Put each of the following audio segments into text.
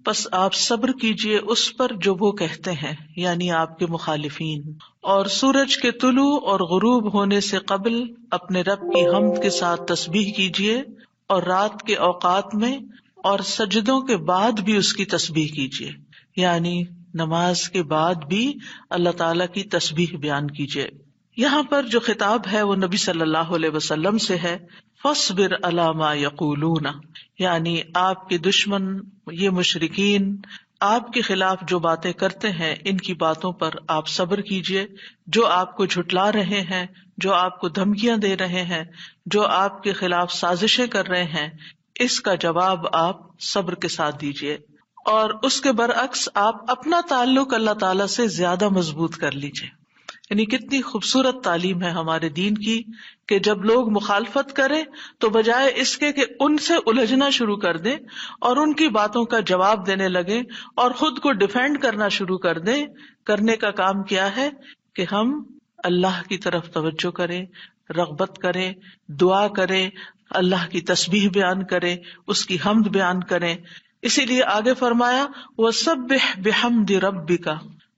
پس آپ صبر کیجئے اس پر جو وہ کہتے ہیں، یعنی آپ کے مخالفین، اور سورج کے طلوع اور غروب ہونے سے قبل اپنے رب کی حمد کے ساتھ تسبیح کیجئے، اور رات کے اوقات میں اور سجدوں کے بعد بھی اس کی تسبیح کیجئے، یعنی نماز کے بعد بھی اللہ تعالی کی تسبیح بیان کیجئے۔ یہاں پر جو خطاب ہے وہ نبی صلی اللہ علیہ وسلم سے ہے، فاصبر علی ما یقولون، یعنی آپ کے دشمن یہ مشرکین آپ کے خلاف جو باتیں کرتے ہیں ان کی باتوں پر آپ صبر کیجئے، جو آپ کو جھٹلا رہے ہیں، جو آپ کو دھمکیاں دے رہے ہیں، جو آپ کے خلاف سازشیں کر رہے ہیں، اس کا جواب آپ صبر کے ساتھ دیجئے، اور اس کے برعکس آپ اپنا تعلق اللہ تعالی سے زیادہ مضبوط کر لیجئے۔ یعنی کتنی خوبصورت تعلیم ہے ہمارے دین کی کہ جب لوگ مخالفت کریں تو بجائے اس کے کہ ان سے الجھنا شروع کر دیں اور ان کی باتوں کا جواب دینے لگیں اور خود کو ڈیفینڈ کرنا شروع کر دیں، کرنے کا کام کیا ہے کہ ہم اللہ کی طرف توجہ کریں، رغبت کریں، دعا کریں، اللہ کی تسبیح بیان کریں، اس کی حمد بیان کریں۔ اسی لیے آگے فرمایا وَسَبِّحْ بِحَمْدِ رَبِّكَ،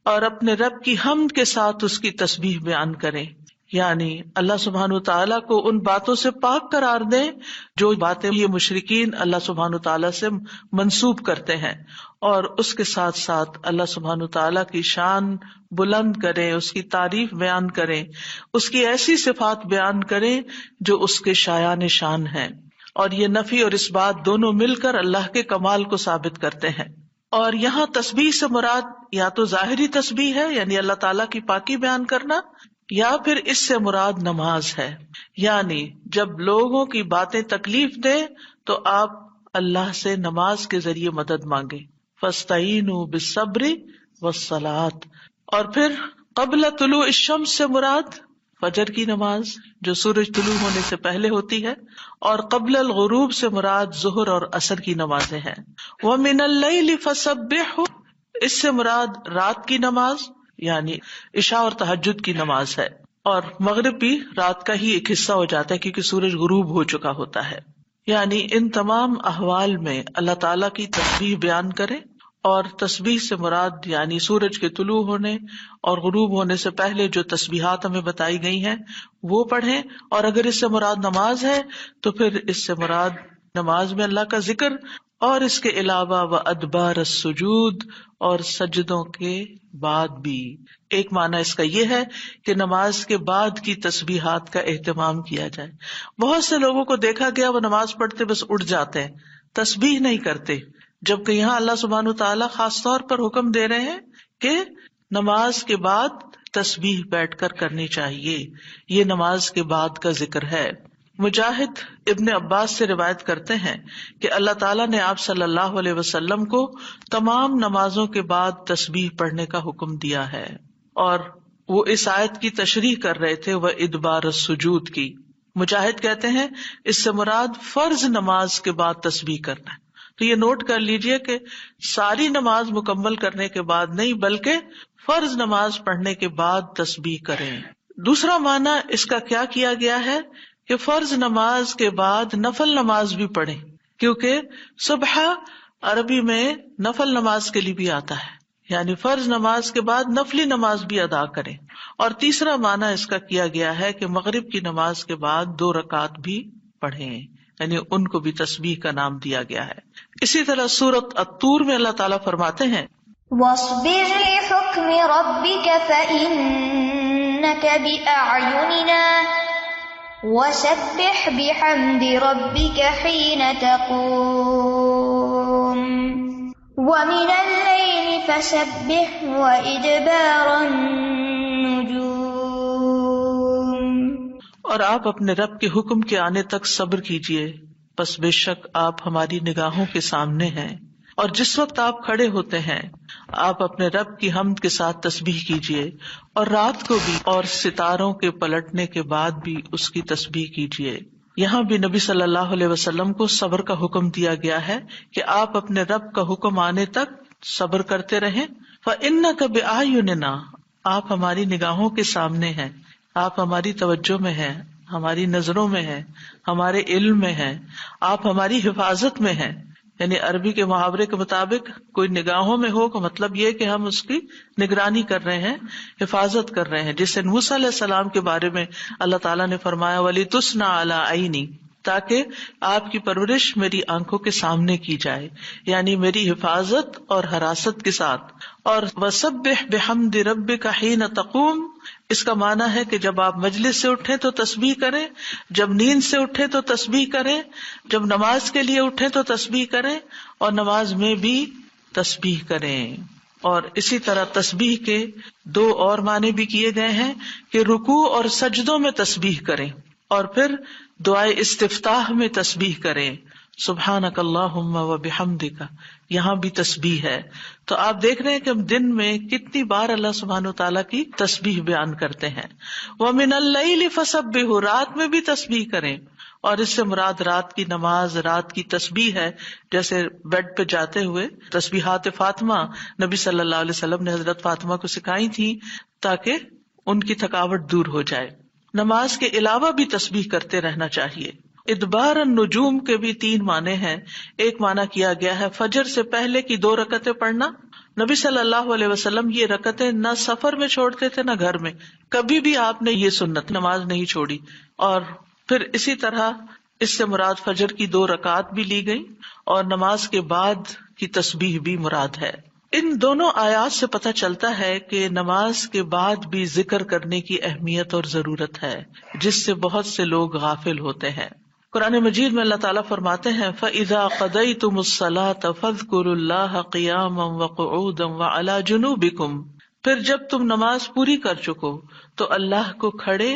اور اپنے رب کی حمد کے ساتھ اس کی تسبیح بیان کریں، یعنی اللہ سبحانہ وتعالیٰ کو ان باتوں سے پاک قرار دیں جو باتیں یہ مشرکین اللہ سبحانہ وتعالیٰ سے منسوب کرتے ہیں، اور اس کے ساتھ ساتھ اللہ سبحانہ وتعالیٰ کی شان بلند کریں، اس کی تعریف بیان کریں، اس کی ایسی صفات بیان کریں جو اس کے شایان شان ہیں، اور یہ نفی اور اس بات دونوں مل کر اللہ کے کمال کو ثابت کرتے ہیں۔ اور یہاں تسبیح سے مراد یا تو ظاہری تسبیح ہے یعنی اللہ تعالیٰ کی پاکی بیان کرنا، یا پھر اس سے مراد نماز ہے، یعنی جب لوگوں کی باتیں تکلیف دے تو آپ اللہ سے نماز کے ذریعے مدد مانگے، فاستعینوا بالصبر والصلاۃ۔ اور پھر قبل طلوع الشمس سے مراد فجر کی نماز جو سورج طلوع ہونے سے پہلے ہوتی ہے، اور قبل الغروب سے مراد ظہر اور عصر کی نمازیں ہیں۔ وَمِنَ اللَّيْلِ فَسَبِّحْهُ، اس سے مراد رات کی نماز یعنی عشاء اور تہجد کی نماز ہے، اور مغرب بھی رات کا ہی ایک حصہ ہو جاتا ہے کیونکہ سورج غروب ہو چکا ہوتا ہے۔ یعنی ان تمام احوال میں اللہ تعالیٰ کی تسبیح بیان کریں، اور تسبیح سے مراد یعنی سورج کے طلوع ہونے اور غروب ہونے سے پہلے جو تسبیحات ہمیں بتائی گئی ہیں وہ پڑھیں، اور اگر اس سے مراد نماز ہے تو پھر اس سے مراد نماز میں اللہ کا ذکر، اور اس کے علاوہ وَأَدْبَارَ السُّجُودِ، اور سجدوں کے بعد بھی۔ ایک معنی اس کا یہ ہے کہ نماز کے بعد کی تسبیحات کا اہتمام کیا جائے۔ بہت سے لوگوں کو دیکھا گیا وہ نماز پڑھتے بس اٹھ جاتے ہیں، تسبیح نہیں کرتے، جبکہ یہاں اللہ سبحانہ وتعالیٰ خاص طور پر حکم دے رہے ہیں کہ نماز کے بعد تسبیح بیٹھ کر کرنی چاہیے، یہ نماز کے بعد کا ذکر ہے۔ مجاہد ابن عباس سے روایت کرتے ہیں کہ اللہ تعالیٰ نے آپ صلی اللہ علیہ وسلم کو تمام نمازوں کے بعد تسبیح پڑھنے کا حکم دیا ہے، اور وہ اس آیت کی تشریح کر رہے تھے وہ ادبار السجود کی۔ مجاہد کہتے ہیں اس سے مراد فرض نماز کے بعد تسبیح کرنا ہے۔ تو یہ نوٹ کر لیجئے کہ ساری نماز مکمل کرنے کے بعد نہیں بلکہ فرض نماز پڑھنے کے بعد تسبیح کریں۔ دوسرا معنی اس کا کیا کیا گیا ہے کہ فرض نماز کے بعد نفل نماز بھی پڑھیں، کیونکہ صبح عربی میں نفل نماز کے لیے بھی آتا ہے، یعنی فرض نماز کے بعد نفلی نماز بھی ادا کریں۔ اور تیسرا معنی اس کا کیا گیا ہے کہ مغرب کی نماز کے بعد 2 رکعت بھی پڑھیں، یعنی ان کو بھی تسبیح کا نام دیا گیا ہے۔ اسی طرح سورۃ الطور میں اللہ تعالیٰ فرماتے ہیں وَاصْبِرْ لِحُكْمِ رَبِّكَ فَإِنَّكَ بِأَعْيُنِنَا وَسَبِّحْ بِحَمْدِ رَبِّكَ حِينَ تَقُومُ وَمِنَ اللَّيْلِ فَسَبِّحْهُ وَإِدْبَارَ النُّجُومِ۔ اور آپ اپنے رب کے حکم کے آنے تک صبر کیجئے، پس بے شک آپ ہماری نگاہوں کے سامنے ہیں، اور جس وقت آپ کھڑے ہوتے ہیں آپ اپنے رب کی حمد کے ساتھ تسبیح کیجئے، اور رات کو بھی اور ستاروں کے پلٹنے کے بعد بھی اس کی تسبیح کیجئے۔ یہاں بھی نبی صلی اللہ علیہ وسلم کو صبر کا حکم دیا گیا ہے کہ آپ اپنے رب کا حکم آنے تک صبر کرتے رہیں۔ فَإِنَّكَ بِأَعْيُنِنَا، آپ ہماری نگاہوں کے سامنے ہیں، آپ ہماری توجہ میں ہیں، ہماری نظروں میں ہیں، ہمارے علم میں ہیں، آپ ہماری حفاظت میں ہیں، یعنی عربی کے محاورے کے مطابق کوئی نگاہوں میں ہو کا مطلب یہ کہ ہم اس کی نگرانی کر رہے ہیں، حفاظت کر رہے ہیں. جسے موسیٰ علیہ السلام کے بارے میں اللہ تعالیٰ نے فرمایا وَلِتُصْنَعَ عَلَىٰ عَيْنِي، تاکہ آپ کی پرورش میری آنکھوں کے سامنے کی جائے، یعنی میری حفاظت اور حراست کے ساتھ. اور وَسَبِّحْ بِحَمْدِ رَبِّكَ حِينَ تَقُومُ، اس کا معنی ہے کہ جب آپ مجلس سے اٹھیں تو تسبیح کریں، جب نیند سے اٹھیں تو تسبیح کریں، جب نماز کے لیے اٹھیں تو تسبیح کریں، اور نماز میں بھی تسبیح کریں. اور اسی طرح تسبیح کے دو اور معنی بھی کیے گئے ہیں کہ رکوع اور سجدوں میں تسبیح کریں، اور پھر دعائے استفتاح میں تسبیح کریں، سبحانک اللہم و بحمدک، یہاں بھی تسبیح ہے. تو آپ دیکھ رہے ہیں کہ ہم دن میں کتنی بار اللہ سبحانہ و تعالیٰ کی تسبیح بیان کرتے ہیں. وَمِنَ اللَّيْلِ فَسَبِّحْ، رات میں بھی تسبیح کریں، اور اس سے مراد رات کی نماز، رات کی تسبیح ہے. جیسے بیڈ پہ جاتے ہوئے تسبیحات فاطمہ نبی صلی اللہ علیہ وسلم نے حضرت فاطمہ کو سکھائی تھی تاکہ ان کی تھکاوٹ دور ہو جائے. نماز کے علاوہ بھی تسبیح کرتے رہنا چاہیے. ادبار النجوم کے بھی 3 معنی ہیں. ایک معنی کیا گیا ہے فجر سے پہلے کی 2 رکعتیں پڑھنا. نبی صلی اللہ علیہ وسلم یہ رکعتیں نہ سفر میں چھوڑتے تھے نہ گھر میں، کبھی بھی آپ نے یہ سنت نماز نہیں چھوڑی. اور پھر اسی طرح اس سے مراد فجر کی 2 رکعات بھی لی گئی، اور نماز کے بعد کی تسبیح بھی مراد ہے. ان دونوں آیات سے پتہ چلتا ہے کہ نماز کے بعد بھی ذکر کرنے کی اہمیت اور ضرورت ہے، جس سے بہت سے لوگ غافل ہوتے ہیں. قرآن مجید میں اللہ تعالیٰ فرماتے ہیں فَإِذَا قَضَيْتُمُ الصَّلَاةَ فَاذْكُرُوا اللَّهَ قِيَامًا وَقُعُودًا وَعَلَى جُنُوبِكُمْ، پھر جب تم نماز پوری کر چکو تو اللہ کو کھڑے،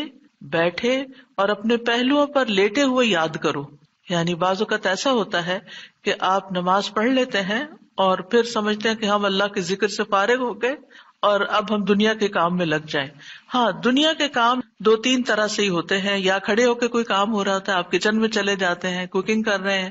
بیٹھے اور اپنے پہلوؤں پر لیٹے ہوئے یاد کرو. یعنی بعض اوقات ایسا ہوتا ہے کہ آپ نماز پڑھ لیتے ہیں اور پھر سمجھتے ہیں کہ ہم اللہ کے ذکر سے فارغ ہو گئے اور اب ہم دنیا کے کام میں لگ جائیں. ہاں، دنیا کے کام 2-3 طرح سے ہی ہوتے ہیں. یا کھڑے ہو کے کوئی کام ہو رہا ہوتا ہے، آپ کچن میں چلے جاتے ہیں، کوکنگ کر رہے ہیں،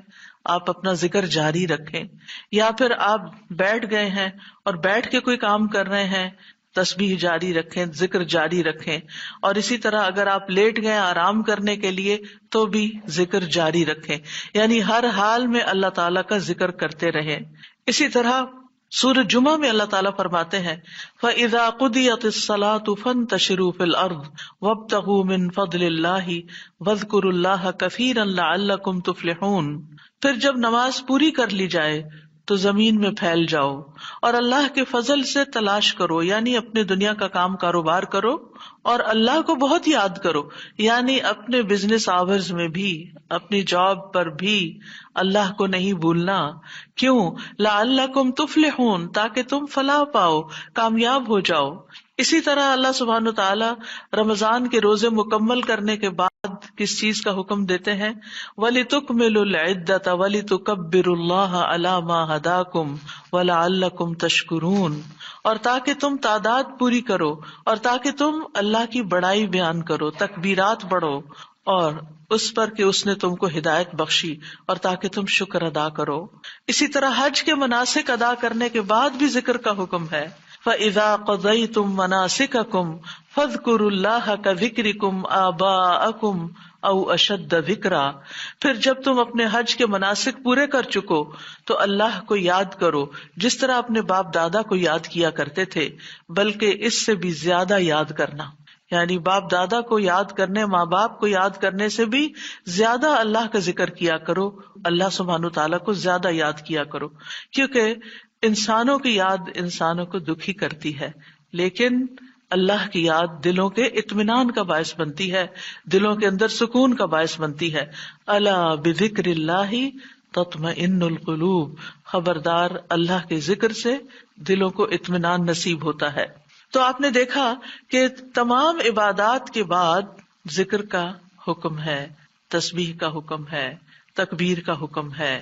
آپ اپنا ذکر جاری رکھیں. یا پھر آپ بیٹھ گئے ہیں اور بیٹھ کے کوئی کام کر رہے ہیں، تسبیح جاری رکھیں، ذکر جاری رکھیں. اور اسی طرح اگر آپ لیٹ گئے آرام کرنے کے لیے تو بھی ذکر جاری رکھیں. یعنی ہر حال میں اللہ تعالیٰ کا ذکر کرتے رہیں. اسی طرح سورہ جمعہ میں اللہ تعالیٰ فرماتے ہیں فَإِذَا قُضِيَتِ الصَّلَاةُ فَانتَشِرُوا فِي الْأَرْضِ وَابْتَغُوا مِن فَضْلِ اللَّهِ وَاذْكُرُوا اللَّهَ كَثِيرًا لَعَلَّكُمْ تُفْلِحُونَ. پھر جب نماز پوری کر لی جائے تو زمین میں پھیل جاؤ اور اللہ کے فضل سے تلاش کرو، یعنی اپنے دنیا کا کام کاروبار کرو اور اللہ کو بہت یاد کرو. یعنی اپنے بزنس آورز میں بھی، اپنی جاب پر بھی اللہ کو نہیں بھولنا. کیوں؟ لعلکم تفلحون، تاکہ تم فلاح پاؤ، کامیاب ہو جاؤ. اسی طرح اللہ سبحانہ وتعالی رمضان کے روزے مکمل کرنے کے بعد کس چیز کا حکم دیتے ہیں؟ وَلِتُكْمِلُوا الْعِدَّةَ وَلِتُكَبِّرُوا اللَّهَ عَلَى مَا هَدَاكُمْ وَلَعَلَّكُمْ تَشْكُرُونَ، اور تاکہ تم تعداد پوری کرو اور تاکہ تم اللہ کی بڑائی بیان کرو، تکبیرات پڑھو، اور اس پر کہ اس نے تم کو ہدایت بخشی، اور تاکہ تم شکر ادا کرو. اسی طرح حج کے مناسک ادا کرنے کے بعد بھی ذکر کا حکم ہے. فَإِذَا قَضَيْتُم مَّنَاسِكَكُمْ فَاذْكُرُوا اللَّهَ كَذِكْرِكُمْ آبَاءَكُمْ أَوْ أَشَدَّ ذِكْرًا. پھر جب تم اپنے حج کے مناسک پورے کر چکو تو اللہ کو یاد کرو جس طرح اپنے باپ دادا کو یاد کیا کرتے تھے، بلکہ اس سے بھی زیادہ یاد کرنا. یعنی باپ دادا کو یاد کرنے، ماں باپ کو یاد کرنے سے بھی زیادہ اللہ کا ذکر کیا کرو، اللہ سبحانہ تعالیٰ کو زیادہ یاد کیا کرو. کیونکہ انسانوں کی یاد انسانوں کو دکھی کرتی ہے، لیکن اللہ کی یاد دلوں کے اطمینان کا باعث بنتی ہے، دلوں کے اندر سکون کا باعث بنتی ہے. الا بذکر اللہ تطمئن القلوب، خبردار اللہ کے ذکر سے دلوں کو اطمینان نصیب ہوتا ہے. تو آپ نے دیکھا کہ تمام عبادات کے بعد ذکر کا حکم ہے، تسبیح کا حکم ہے، تکبیر کا حکم ہے.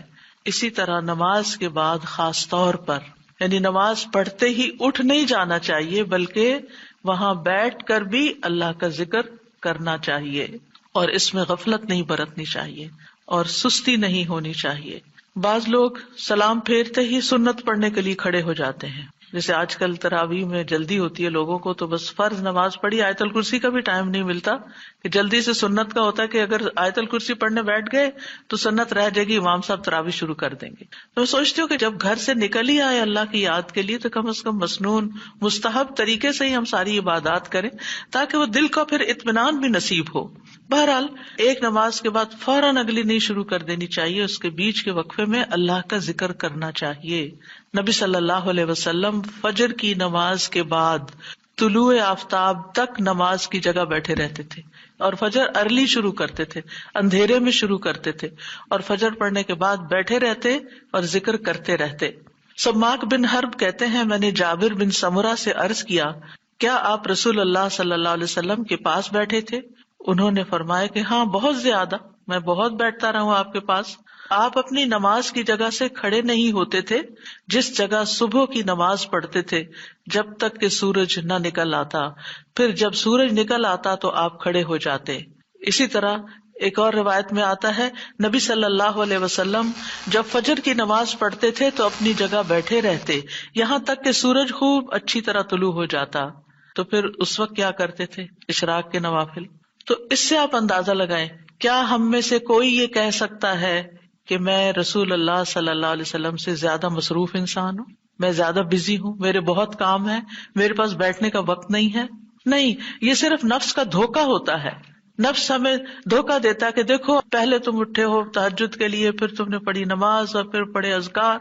اسی طرح نماز کے بعد خاص طور پر، یعنی نماز پڑھتے ہی اٹھ نہیں جانا چاہیے، بلکہ وہاں بیٹھ کر بھی اللہ کا ذکر کرنا چاہیے، اور اس میں غفلت نہیں برتنی چاہیے اور سستی نہیں ہونی چاہیے. بعض لوگ سلام پھیرتے ہی سنت پڑھنے کے لیے کھڑے ہو جاتے ہیں، جیسے آج کل تراویح میں جلدی ہوتی ہے لوگوں کو، تو بس فرض نماز پڑھی، آیت الکرسی کا بھی ٹائم نہیں ملتا کہ جلدی سے سنت کا ہوتا ہے کہ اگر آیت الکرسی پڑھنے بیٹھ گئے تو سنت رہ جائے گی، امام صاحب تراویح شروع کر دیں گے. تو میں سوچتی ہوں کہ جب گھر سے نکل ہی آئے اللہ کی یاد کے لیے تو کم از کم مسنون مستحب طریقے سے ہی ہم ساری عبادات کریں تاکہ وہ دل کو پھر اطمینان بھی نصیب ہو. بہرحال ایک نماز کے بعد فوراً اگلی نہیں شروع کر دینی چاہیے، اس کے بیچ کے وقفے میں اللہ کا ذکر کرنا چاہیے. نبی صلی اللہ علیہ وسلم فجر کی نماز کے بعد طلوع آفتاب تک نماز کی جگہ بیٹھے رہتے تھے، اور فجر ارلی شروع کرتے تھے، اندھیرے میں شروع کرتے تھے، اور فجر پڑھنے کے بعد بیٹھے رہتے اور ذکر کرتے رہتے. سماک بن حرب کہتے ہیں میں نے جابر بن سمرہ سے عرض کیا کیا آپ رسول اللہ صلی اللہ علیہ وسلم کے پاس بیٹھے تھے؟ انہوں نے فرمایا کہ ہاں بہت زیادہ، میں بہت بیٹھتا رہا ہوں آپ کے پاس. آپ اپنی نماز کی جگہ سے کھڑے نہیں ہوتے تھے جس جگہ صبح کی نماز پڑھتے تھے جب تک کہ سورج نہ نکل آتا، پھر جب سورج نکل آتا تو آپ کھڑے ہو جاتے. اسی طرح ایک اور روایت میں آتا ہے نبی صلی اللہ علیہ وسلم جب فجر کی نماز پڑھتے تھے تو اپنی جگہ بیٹھے رہتے یہاں تک کہ سورج خوب اچھی طرح طلوع ہو جاتا. تو پھر اس وقت کیا کرتے تھے؟ اشراق کے نوافل. تو اس سے آپ اندازہ لگائیں کیا ہم میں سے کوئی یہ کہہ سکتا ہے کہ میں رسول اللہ صلی اللہ علیہ وسلم سے زیادہ مصروف انسان ہوں، میں زیادہ بزی ہوں، میرے بہت کام ہے، میرے پاس بیٹھنے کا وقت نہیں ہے؟ نہیں، یہ صرف نفس کا دھوکہ ہوتا ہے. نفس ہمیں دھوکہ دیتا ہے کہ دیکھو پہلے تم اٹھے ہو تہجد کے لیے، پھر تم نے پڑھی نماز اور پھر پڑھے اذکار،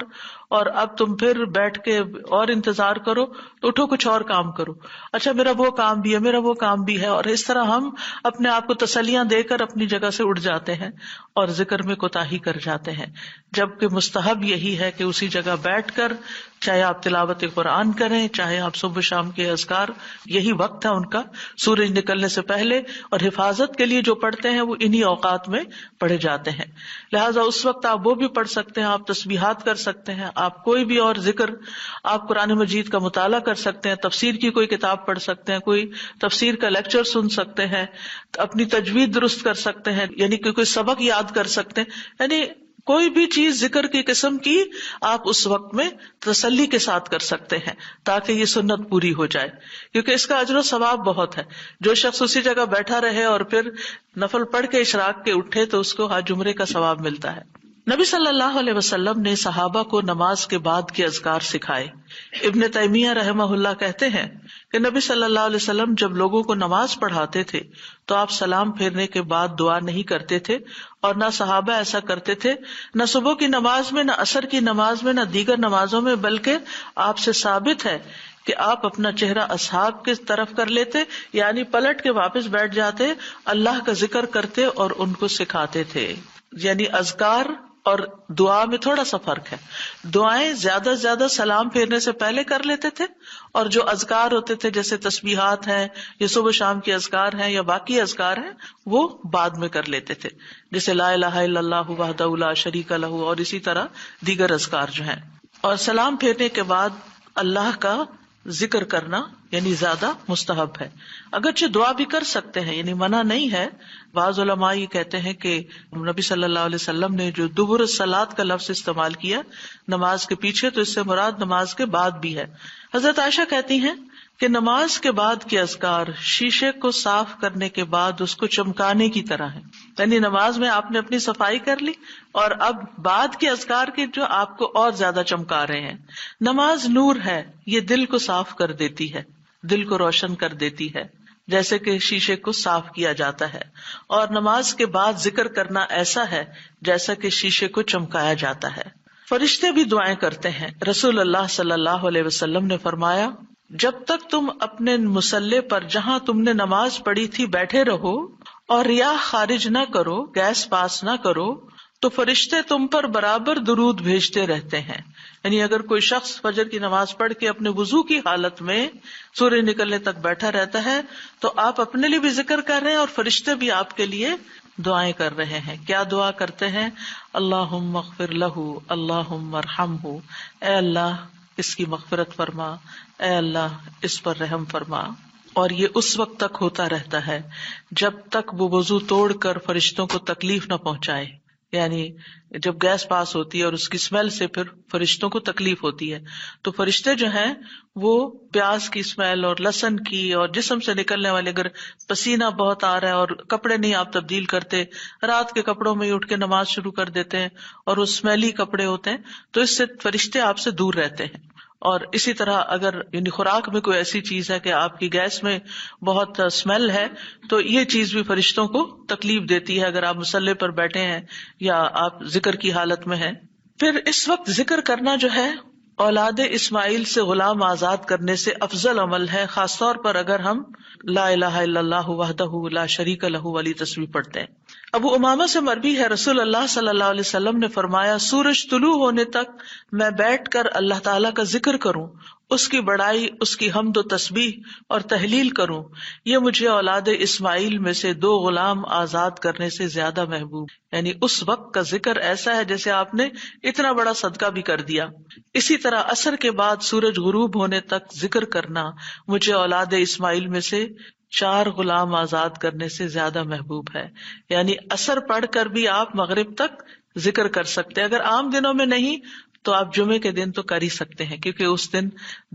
اور اب تم پھر بیٹھ کے اور انتظار کرو تو اٹھو کچھ اور کام کرو. اچھا میرا وہ کام بھی ہے، میرا وہ کام بھی ہے، اور اس طرح ہم اپنے آپ کو تسلیاں دے کر اپنی جگہ سے اٹھ جاتے ہیں اور ذکر میں کوتاہی کر جاتے ہیں. جبکہ مستحب یہی ہے کہ اسی جگہ بیٹھ کر چاہے آپ تلاوت قرآن کریں، چاہے آپ صبح شام کے اذکار، یہی وقت ہے ان کا سورج نکلنے سے پہلے، اور حفاظت کے لیے جو پڑھتے ہیں وہ انہی اوقات میں پڑھے جاتے ہیں. لہٰذا اس وقت آپ وہ بھی پڑھ سکتے ہیں، آپ تسبیحات کر سکتے ہیں، آپ کوئی بھی اور ذکر، آپ قرآن مجید کا مطالعہ کر سکتے ہیں، تفسیر کی کوئی کتاب پڑھ سکتے ہیں، کوئی تفسیر کا لیکچر سن سکتے ہیں، اپنی تجوید درست کر سکتے ہیں، یعنی کہ کوئی سبق یاد کر سکتے ہیں. یعنی کوئی بھی چیز ذکر کی قسم کی آپ اس وقت میں تسلی کے ساتھ کر سکتے ہیں تاکہ یہ سنت پوری ہو جائے، کیونکہ اس کا اجر و ثواب بہت ہے. جو شخص اسی جگہ بیٹھا رہے اور پھر نفل پڑھ کے اشراق کے اٹھے تو اس کو حج عمرے کا ثواب ملتا ہے. نبی صلی اللہ علیہ وسلم نے صحابہ کو نماز کے بعد کے اذکار سکھائے. ابن تیمیہ رحمہ اللہ کہتے ہیں کہ نبی صلی اللہ علیہ وسلم جب لوگوں کو نماز پڑھاتے تھے تو آپ سلام پھیرنے کے بعد دعا نہیں کرتے تھے، اور نہ صحابہ ایسا کرتے تھے، نہ صبح کی نماز میں، نہ عصر کی نماز میں، نہ دیگر نمازوں میں، بلکہ آپ سے ثابت ہے کہ آپ اپنا چہرہ اصحاب کی طرف کر لیتے، یعنی پلٹ کے واپس بیٹھ جاتے، اللہ کا ذکر کرتے اور ان کو سکھاتے تھے. یعنی اذکار اور دعا میں تھوڑا سا فرق ہے. دعائیں زیادہ سے زیادہ سلام پھیرنے سے پہلے کر لیتے تھے، اور جو اذکار ہوتے تھے جیسے تسبیحات ہیں یا صبح شام کے اذکار ہیں یا باقی اذکار ہیں وہ بعد میں کر لیتے تھے، جیسے لا الہ الا اللہ وحدہ لا شریک لہ، اور اسی طرح دیگر اذکار جو ہیں. اور سلام پھیرنے کے بعد اللہ کا ذکر کرنا یعنی زیادہ مستحب ہے. اگرچہ دعا بھی کر سکتے ہیں، یعنی منع نہیں ہے. بعض علماء یہ کہتے ہیں کہ نبی صلی اللہ علیہ وسلم نے جو دبر الصلاۃ کا لفظ استعمال کیا نماز کے پیچھے، تو اس سے مراد نماز کے بعد بھی ہے. حضرت عائشہ کہتی ہیں کہ نماز کے بعد کے اذکار شیشے کو صاف کرنے کے بعد اس کو چمکانے کی طرح ہے. یعنی نماز میں آپ نے اپنی صفائی کر لی اور اب بعد کے اذکار کے جو آپ کو اور زیادہ چمکا رہے ہیں. نماز نور ہے، یہ دل کو صاف کر دیتی ہے، دل کو روشن کر دیتی ہے جیسے کہ شیشے کو صاف کیا جاتا ہے. اور نماز کے بعد ذکر کرنا ایسا ہے جیسا کہ شیشے کو چمکایا جاتا ہے. فرشتے بھی دعائیں کرتے ہیں. رسول اللہ صلی اللہ علیہ وسلم نے فرمایا جب تک تم اپنے مصلی پر جہاں تم نے نماز پڑھی تھی بیٹھے رہو اور ریاح خارج نہ کرو، گیس پاس نہ کرو، تو فرشتے تم پر برابر درود بھیجتے رہتے ہیں. یعنی اگر کوئی شخص فجر کی نماز پڑھ کے اپنے وضو کی حالت میں سورج نکلنے تک بیٹھا رہتا ہے تو آپ اپنے لیے بھی ذکر کر رہے ہیں اور فرشتے بھی آپ کے لیے دعائیں کر رہے ہیں. کیا دعا کرتے ہیں؟ اللہم اغفر لہ، اللہم ارحمہ، اے اللہ اس کی مغفرت فرما، اے اللہ اس پر رحم فرما. اور یہ اس وقت تک ہوتا رہتا ہے جب تک وہ وضو توڑ کر فرشتوں کو تکلیف نہ پہنچائے. یعنی جب گیس پاس ہوتی ہے اور اس کی اسمیل سے پھر فرشتوں کو تکلیف ہوتی ہے، تو فرشتے جو ہیں وہ پیاز کی اسمیل اور لہسن کی اور جسم سے نکلنے والے، اگر پسینہ بہت آ رہا ہے اور کپڑے نہیں آپ تبدیل کرتے، رات کے کپڑوں میں ہی اٹھ کے نماز شروع کر دیتے ہیں اور وہ اسمیلی کپڑے ہوتے ہیں، تو اس سے فرشتے آپ سے دور رہتے ہیں. اور اسی طرح اگر یعنی خوراک میں کوئی ایسی چیز ہے کہ آپ کی گیس میں بہت اسمیل ہے، تو یہ چیز بھی فرشتوں کو تکلیف دیتی ہے اگر آپ مصلی پر بیٹھے ہیں یا آپ ذکر کی حالت میں ہیں. پھر اس وقت ذکر کرنا جو ہے اولاد اسماعیل سے غلام آزاد کرنے سے افضل عمل ہے، خاص طور پر اگر ہم لا الہ الا اللہ وحدہ لا شریک لہ والی تسبیح پڑھتے ہیں. ابو امامہ سے مروی ہے رسول اللہ صلی اللہ علیہ وسلم نے فرمایا، سورج طلوع ہونے تک میں بیٹھ کر اللہ تعالیٰ کا ذکر کروں، اس کی بڑائی، اس کی حمد و تسبیح اور تحلیل کروں، یہ مجھے اولاد اسماعیل میں سے 2 غلام آزاد کرنے سے زیادہ محبوب. یعنی اس وقت کا ذکر ایسا ہے جیسے آپ نے اتنا بڑا صدقہ بھی کر دیا. اسی طرح عصر کے بعد سورج غروب ہونے تک ذکر کرنا مجھے اولاد اسماعیل میں سے 4 غلام آزاد کرنے سے زیادہ محبوب ہے. یعنی عصر پڑھ کر بھی آپ مغرب تک ذکر کر سکتے ہیں. اگر عام دنوں میں نہیں تو آپ جمعے کے دن تو کر ہی سکتے ہیں، کیونکہ اس دن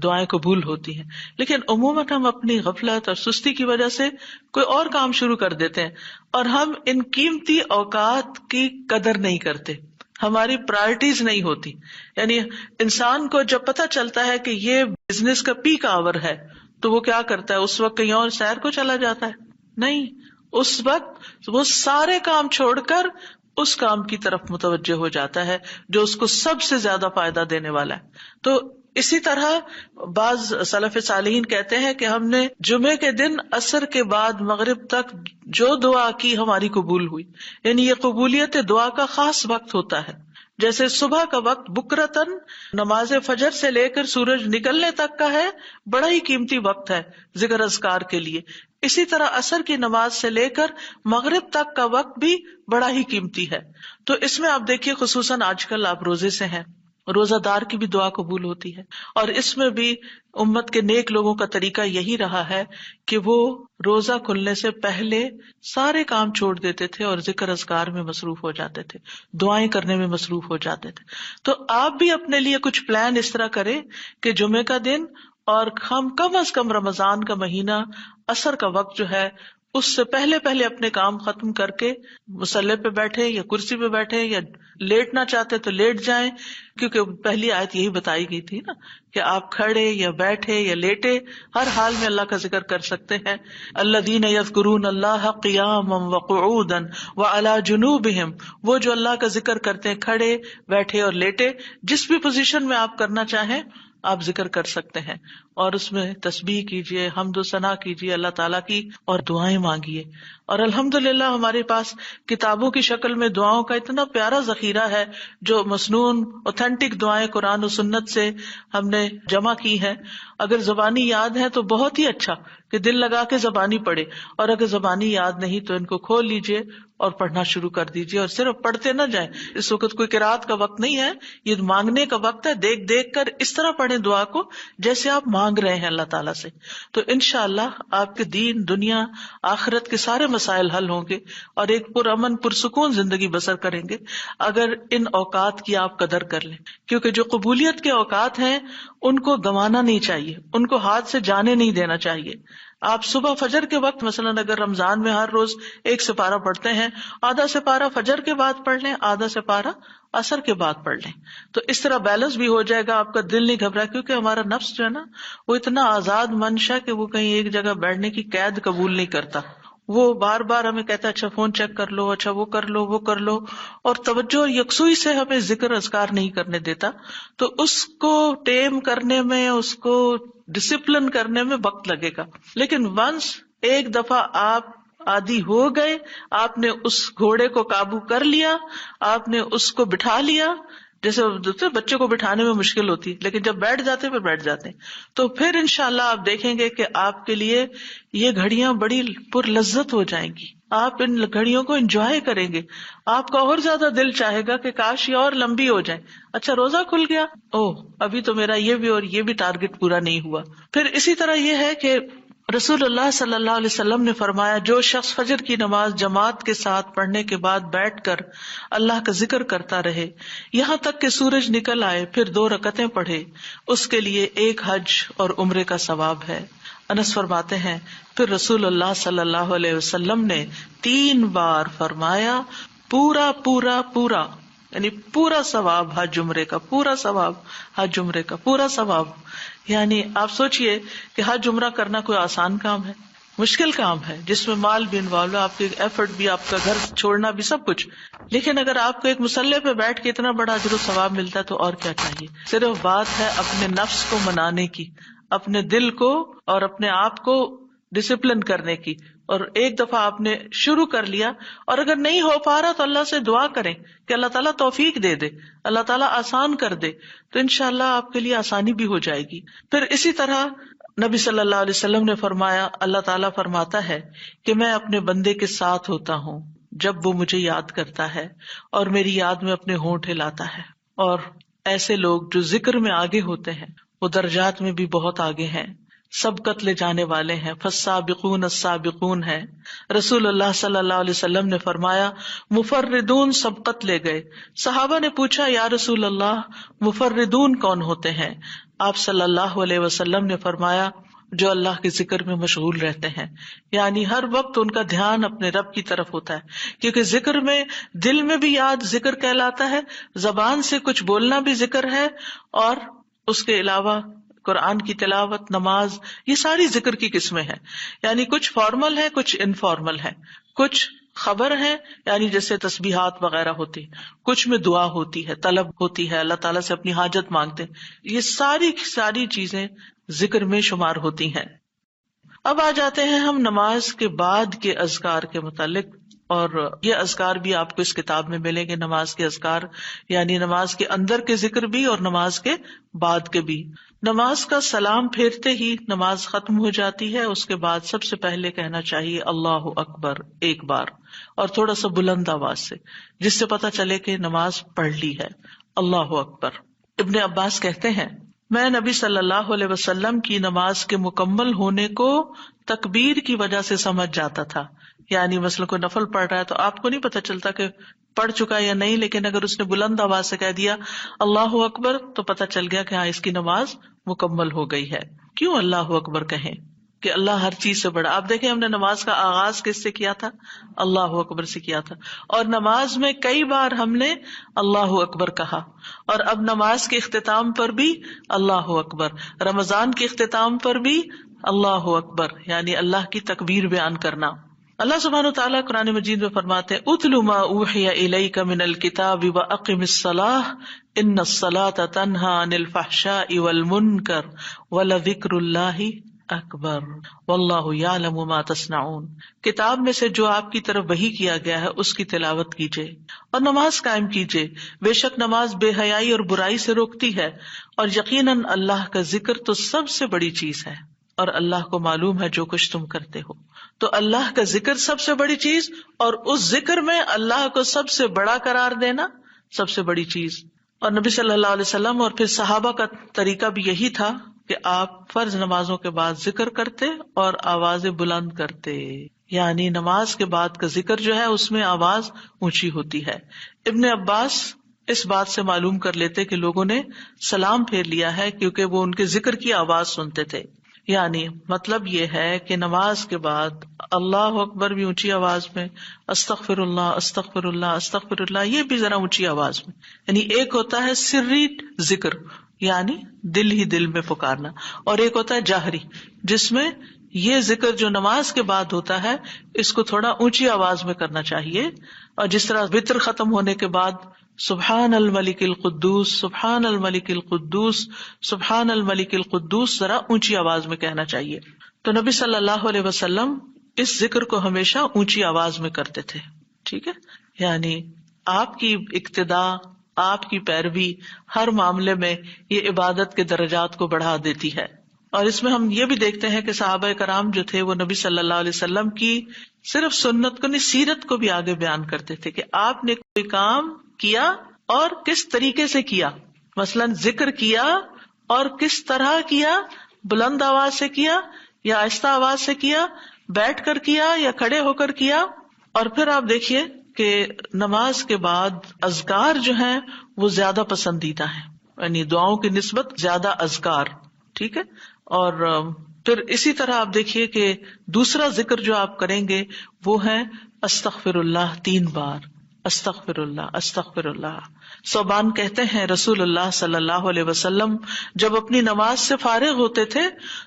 دعائیں قبول ہوتی ہیں. لیکن عموماً ہم اپنی غفلت اور سستی کی وجہ سے کوئی اور کام شروع کر دیتے ہیں اور ہم ان قیمتی اوقات کی قدر نہیں کرتے، ہماری پرائرٹیز نہیں ہوتی. یعنی انسان کو جب پتہ چلتا ہے کہ یہ بزنس کا پیک آور ہے تو وہ کیا کرتا ہے، اس وقت کہیں اور سیر کو چلا جاتا ہے؟ نہیں، اس وقت وہ سارے کام چھوڑ کر اس کام کی طرف متوجہ ہو جاتا ہے جو اس کو سب سے زیادہ فائدہ دینے والا ہے. تو اسی طرح بعض سلف صالحین کہتے ہیں کہ ہم نے جمعے کے دن عصر کے بعد مغرب تک جو دعا کی ہماری قبول ہوئی. یعنی یہ قبولیت دعا کا خاص وقت ہوتا ہے. جیسے صبح کا وقت بکرتن نماز فجر سے لے کر سورج نکلنے تک کا ہے، بڑا ہی قیمتی وقت ہے ذکر اذکار کے لیے. اسی طرح عصر کی نماز سے لے کر مغرب تک کا وقت بھی بڑا ہی قیمتی ہے. تو اس میں آپ دیکھیے خصوصاً آج کل آپ روزے سے ہیں، روزہ دار کی بھی دعا قبول ہوتی ہے، اور اس میں بھی امت کے نیک لوگوں کا طریقہ یہی رہا ہے کہ وہ روزہ کھلنے سے پہلے سارے کام چھوڑ دیتے تھے اور ذکر اذکار میں مصروف ہو جاتے تھے، دعائیں کرنے میں مصروف ہو جاتے تھے. تو آپ بھی اپنے لیے کچھ پلان اس طرح کریں کہ جمعے کا دن اور ہم کم از کم رمضان کا مہینہ عصر کا وقت جو ہے اس سے پہلے اپنے کام ختم کر کے مصلی پہ بیٹھے یا کرسی پہ بیٹھے یا لیٹنا چاہتے تو لیٹ جائیں، کیونکہ پہلی آیت یہی بتائی گئی تھی نا کہ آپ کھڑے یا بیٹھے یا لیٹے ہر حال میں اللہ کا ذکر کر سکتے ہیں. الذین یذکرون اللہ قیاما وقعودا وعلی جنوبہم، وہ جو اللہ کا ذکر کرتے ہیں کھڑے، بیٹھے اور لیٹے، جس بھی پوزیشن میں آپ کرنا چاہیں آپ ذکر کر سکتے ہیں. اور اس میں تسبیح کیجیے، حمد و ثنا کیجیے اللہ تعالیٰ کی، اور دعائیں مانگیے. اور الحمدللہ ہمارے پاس کتابوں کی شکل میں دعاؤں کا اتنا پیارا ذخیرہ ہے، جو مسنون اوتھینٹک دعائیں قرآن و سنت سے ہم نے جمع کی ہیں. اگر زبانی یاد ہے تو بہت ہی اچھا کہ دل لگا کے زبانی پڑھے، اور اگر زبانی یاد نہیں تو ان کو کھول لیجیے اور پڑھنا شروع کر دیجیے. اور صرف پڑھتے نہ جائیں، اس وقت کوئی قرات کا وقت نہیں ہے، یہ مانگنے کا وقت ہے. دیکھ دیکھ کر اس طرح پڑھیں دعا کو جیسے آپ مانگ رہے ہیں اللہ تعالیٰ سے. تو انشاءاللہ آپ کے دین، دنیا، آخرت کے سارے مسائل حل ہوں گے اور ایک پرامن پرسکون زندگی بسر کریں گے اگر ان اوقات کی آپ قدر کر لیں. کیونکہ جو قبولیت کے اوقات ہیں ان کو گنوانا نہیں چاہیے، ان کو ہاتھ سے جانے نہیں دینا چاہیے. آپ صبح فجر کے وقت مثلا اگر رمضان میں ہر روز 1 سپارہ پڑھتے ہیں، آدھا سپارہ فجر کے بعد پڑھ لیں، آدھا سپارہ عصر کے بعد پڑھ لیں. تو اس طرح بیلنس بھی ہو جائے گا، آپ کا دل نہیں گھبرا، کیونکہ ہمارا نفس جو ہے نا وہ اتنا آزاد منشا کہ وہ کہیں ایک جگہ بیٹھنے کی قید قبول نہیں کرتا. وہ بار بار ہمیں کہتا ہے اچھا فون چیک کر لو، اچھا وہ کر لو، وہ کر لو، اور توجہ اور یکسوئی سے ہمیں ذکر اذکار نہیں کرنے دیتا. تو اس کو ٹیم کرنے میں، اس کو ڈسپلن کرنے میں وقت لگے گا. لیکن ونس ایک دفعہ آپ عادی ہو گئے، آپ نے اس گھوڑے کو قابو کر لیا، آپ نے اس کو بٹھا لیا. جیسے بچے کو بٹھانے میں مشکل ہوتی ہے لیکن جب بیٹھ جاتے پھر بیٹھ جاتے ہیں. تو پھر انشاءاللہ آپ دیکھیں گے کہ آپ کے لیے یہ گھڑیاں بڑی پر لذت ہو جائیں گی. آپ ان گھڑیوں کو انجوائے کریں گے، آپ کا اور زیادہ دل چاہے گا کہ کاش یہ اور لمبی ہو جائے. اچھا روزہ کھل گیا، ابھی تو میرا یہ بھی اور یہ بھی ٹارگٹ پورا نہیں ہوا. پھر اسی طرح یہ ہے کہ رسول اللہ صلی اللہ علیہ وسلم نے فرمایا، جو شخص فجر کی نماز جماعت کے ساتھ پڑھنے کے بعد بیٹھ کر اللہ کا ذکر کرتا رہے یہاں تک کہ سورج نکل آئے، پھر 2 رکعتیں پڑھے، اس کے لیے 1 حج اور عمرے کا ثواب ہے۔ انس فرماتے ہیں، پھر رسول اللہ صلی اللہ علیہ وسلم نے 3 بار فرمایا، پورا پورا پورا، یعنی پورا ثواب حج عمرے کا، پورا ثواب حج عمرے کا، پورا ثواب۔ یعنی آپ سوچئے کہ حج عمرہ کرنا کوئی آسان کام ہے؟ مشکل کام ہے، جس میں مال بھی انوالو ہے، آپ کے ایفرٹ بھی، آپ کا گھر چھوڑنا بھی، سب کچھ۔ لیکن اگر آپ کو ایک مصلی پہ بیٹھ کے اتنا بڑا اجر و ثواب ملتا ہے تو اور کیا چاہیے۔ صرف بات ہے اپنے نفس کو منانے کی، اپنے دل کو اور اپنے آپ کو ڈسپلن کرنے کی، اور ایک دفعہ آپ نے شروع کر لیا، اور اگر نہیں ہو پا رہا تو اللہ سے دعا کریں کہ اللہ تعالیٰ توفیق دے دے، اللہ تعالیٰ آسان کر دے، تو انشاءاللہ آپ کے لیے آسانی بھی ہو جائے گی۔ پھر اسی طرح نبی صلی اللہ علیہ وسلم نے فرمایا، اللہ تعالیٰ فرماتا ہے کہ میں اپنے بندے کے ساتھ ہوتا ہوں جب وہ مجھے یاد کرتا ہے اور میری یاد میں اپنے ہونٹ ہلاتا ہے۔ اور ایسے لوگ جو ذکر میں آگے ہوتے ہیں وہ درجات میں بھی بہت آگے ہیں، سبقت لے جانے والے ہیں، فالسابقون السابقون ہیں۔ رسول اللہ صلی اللہ علیہ وسلم نے فرمایا، مفردون سبقت لے گئے۔ صحابہ نے پوچھا، یا رسول اللہ مفردون کون ہوتے ہیں؟ آپ صلی اللہ علیہ وسلم نے فرمایا، جو اللہ کے ذکر میں مشغول رہتے ہیں، یعنی ہر وقت ان کا دھیان اپنے رب کی طرف ہوتا ہے، کیونکہ ذکر میں دل میں بھی یاد ذکر کہلاتا ہے، زبان سے کچھ بولنا بھی ذکر ہے، اور اس کے علاوہ قرآن کی تلاوت، نماز، یہ ساری ذکر کی قسمیں ہیں۔ یعنی کچھ فارمل ہے، کچھ انفارمل ہے، کچھ خبر ہے یعنی جیسے تسبیحات وغیرہ ہوتی، کچھ میں دعا ہوتی ہے، طلب ہوتی ہے، اللہ تعالیٰ سے اپنی حاجت مانگتے ہیں، یہ ساری چیزیں ذکر میں شمار ہوتی ہیں۔ اب آ جاتے ہیں ہم نماز کے بعد کے اذکار کے متعلق، اور یہ اذکار بھی آپ کو اس کتاب میں ملیں گے، نماز کے اذکار، یعنی نماز کے اندر کے ذکر بھی اور نماز کے بعد کے بھی۔ نماز کا سلام پھیرتے ہی نماز ختم ہو جاتی ہے، اس کے بعد سب سے پہلے کہنا چاہیے اللہ اکبر 1 بار، اور تھوڑا سا بلند آواز سے، جس سے پتہ چلے کہ نماز پڑھ لی ہے، اللہ اکبر۔ ابن عباس کہتے ہیں، میں نبی صلی اللہ علیہ وسلم کی نماز کے مکمل ہونے کو تکبیر کی وجہ سے سمجھ جاتا تھا۔ یعنی مثلا کوئی نفل پڑھ رہا ہے تو آپ کو نہیں پتہ چلتا کہ پڑھ چکا یا نہیں، لیکن اگر اس نے بلند آواز سے کہہ دیا اللہ اکبر تو پتہ چل گیا کہ ہاں اس کی نماز مکمل ہو گئی ہے۔ کیوں اللہ اکبر کہیں؟ کہ اللہ ہر چیز سے بڑا۔ آپ دیکھیں، ہم نے نماز کا آغاز کس سے کیا تھا؟ اللہ اکبر سے کیا تھا، اور نماز میں کئی بار ہم نے اللہ اکبر کہا، اور اب نماز کے اختتام پر بھی اللہ اکبر، رمضان کے اختتام پر بھی اللہ اکبر، یعنی اللہ کی تکبیر بیان کرنا۔ اللہ سبحانہ وتعالیٰ قرآن مجید میں فرماتے ہیں، اتل ما اوحی الیک من الکتاب واقم الصلاۃ ان الصلاۃ تنہی عن الفحشاء والمنکر ولذکر اللہ اکبر واللہ یعلم ما تصنعون۔ کتاب میں سے جو آپ کی طرف وحی کیا گیا ہے اس کی تلاوت کیجیے اور نماز قائم کیجیے، بے شک نماز بے حیائی اور برائی سے روکتی ہے، اور یقیناً اللہ کا ذکر تو سب سے بڑی چیز ہے، اور اللہ کو معلوم ہے جو کچھ تم کرتے ہو۔ تو اللہ کا ذکر سب سے بڑی چیز، اور اس ذکر میں اللہ کو سب سے بڑا قرار دینا سب سے بڑی چیز۔ اور نبی صلی اللہ علیہ وسلم اور پھر صحابہ کا طریقہ بھی یہی تھا کہ آپ فرض نمازوں کے بعد ذکر کرتے اور آوازیں بلند کرتے، یعنی نماز کے بعد کا ذکر جو ہے اس میں آواز اونچی ہوتی ہے۔ ابن عباس اس بات سے معلوم کر لیتے کہ لوگوں نے سلام پھیر لیا ہے کیونکہ وہ ان کے ذکر کی آواز سنتے تھے۔ یعنی مطلب یہ ہے کہ نماز کے بعد اللہ اکبر بھی اونچی آواز میں، استغفر اللہ استغفر اللہ استغفر اللہ یہ بھی ذرا اونچی آواز میں، یعنی ایک ہوتا ہے سری ذکر یعنی دل ہی دل میں پکارنا، اور ایک ہوتا ہے جاہری جس میں یہ ذکر جو نماز کے بعد ہوتا ہے اس کو تھوڑا اونچی آواز میں کرنا چاہیے، اور جس طرح وتر ختم ہونے کے بعد سبحان الملک القدوس سبحان الملک القدوس سبحان الملک القدوس ذرا اونچی آواز میں کہنا چاہیے۔ تو نبی صلی اللہ علیہ وسلم اس ذکر کو ہمیشہ اونچی آواز میں کرتے تھے، ٹھیک ہے؟ یعنی آپ کی اقتداء، آپ کی پیروی ہر معاملے میں یہ عبادت کے درجات کو بڑھا دیتی ہے۔ اور اس میں ہم یہ بھی دیکھتے ہیں کہ صحابہ کرام جو تھے وہ نبی صلی اللہ علیہ وسلم کی صرف سنت کو نہیں، سیرت کو بھی آگے بیان کرتے تھے کہ آپ نے کوئی کام کیا اور کس طریقے سے کیا، مثلاً ذکر کیا اور کس طرح کیا، بلند آواز سے کیا یا آہستہ آواز سے کیا، بیٹھ کر کیا یا کھڑے ہو کر کیا. اور پھر آپ دیکھیے کہ نماز کے بعد اذکار جو ہیں وہ زیادہ پسندیدہ ہیں، یعنی دعاؤں کی نسبت زیادہ اذکار. ٹھیک ہے. اور پھر اسی طرح آپ دیکھیے کہ دوسرا ذکر جو آپ کریں گے وہ ہے استغفر اللہ 3 بار. استغفر اللہ استغفر اللہ. ثوبان کہتے ہیں رسول اللہ صلی اللہ علیہ وسلم جب اپنی نماز سے فارغ ہوتے تھے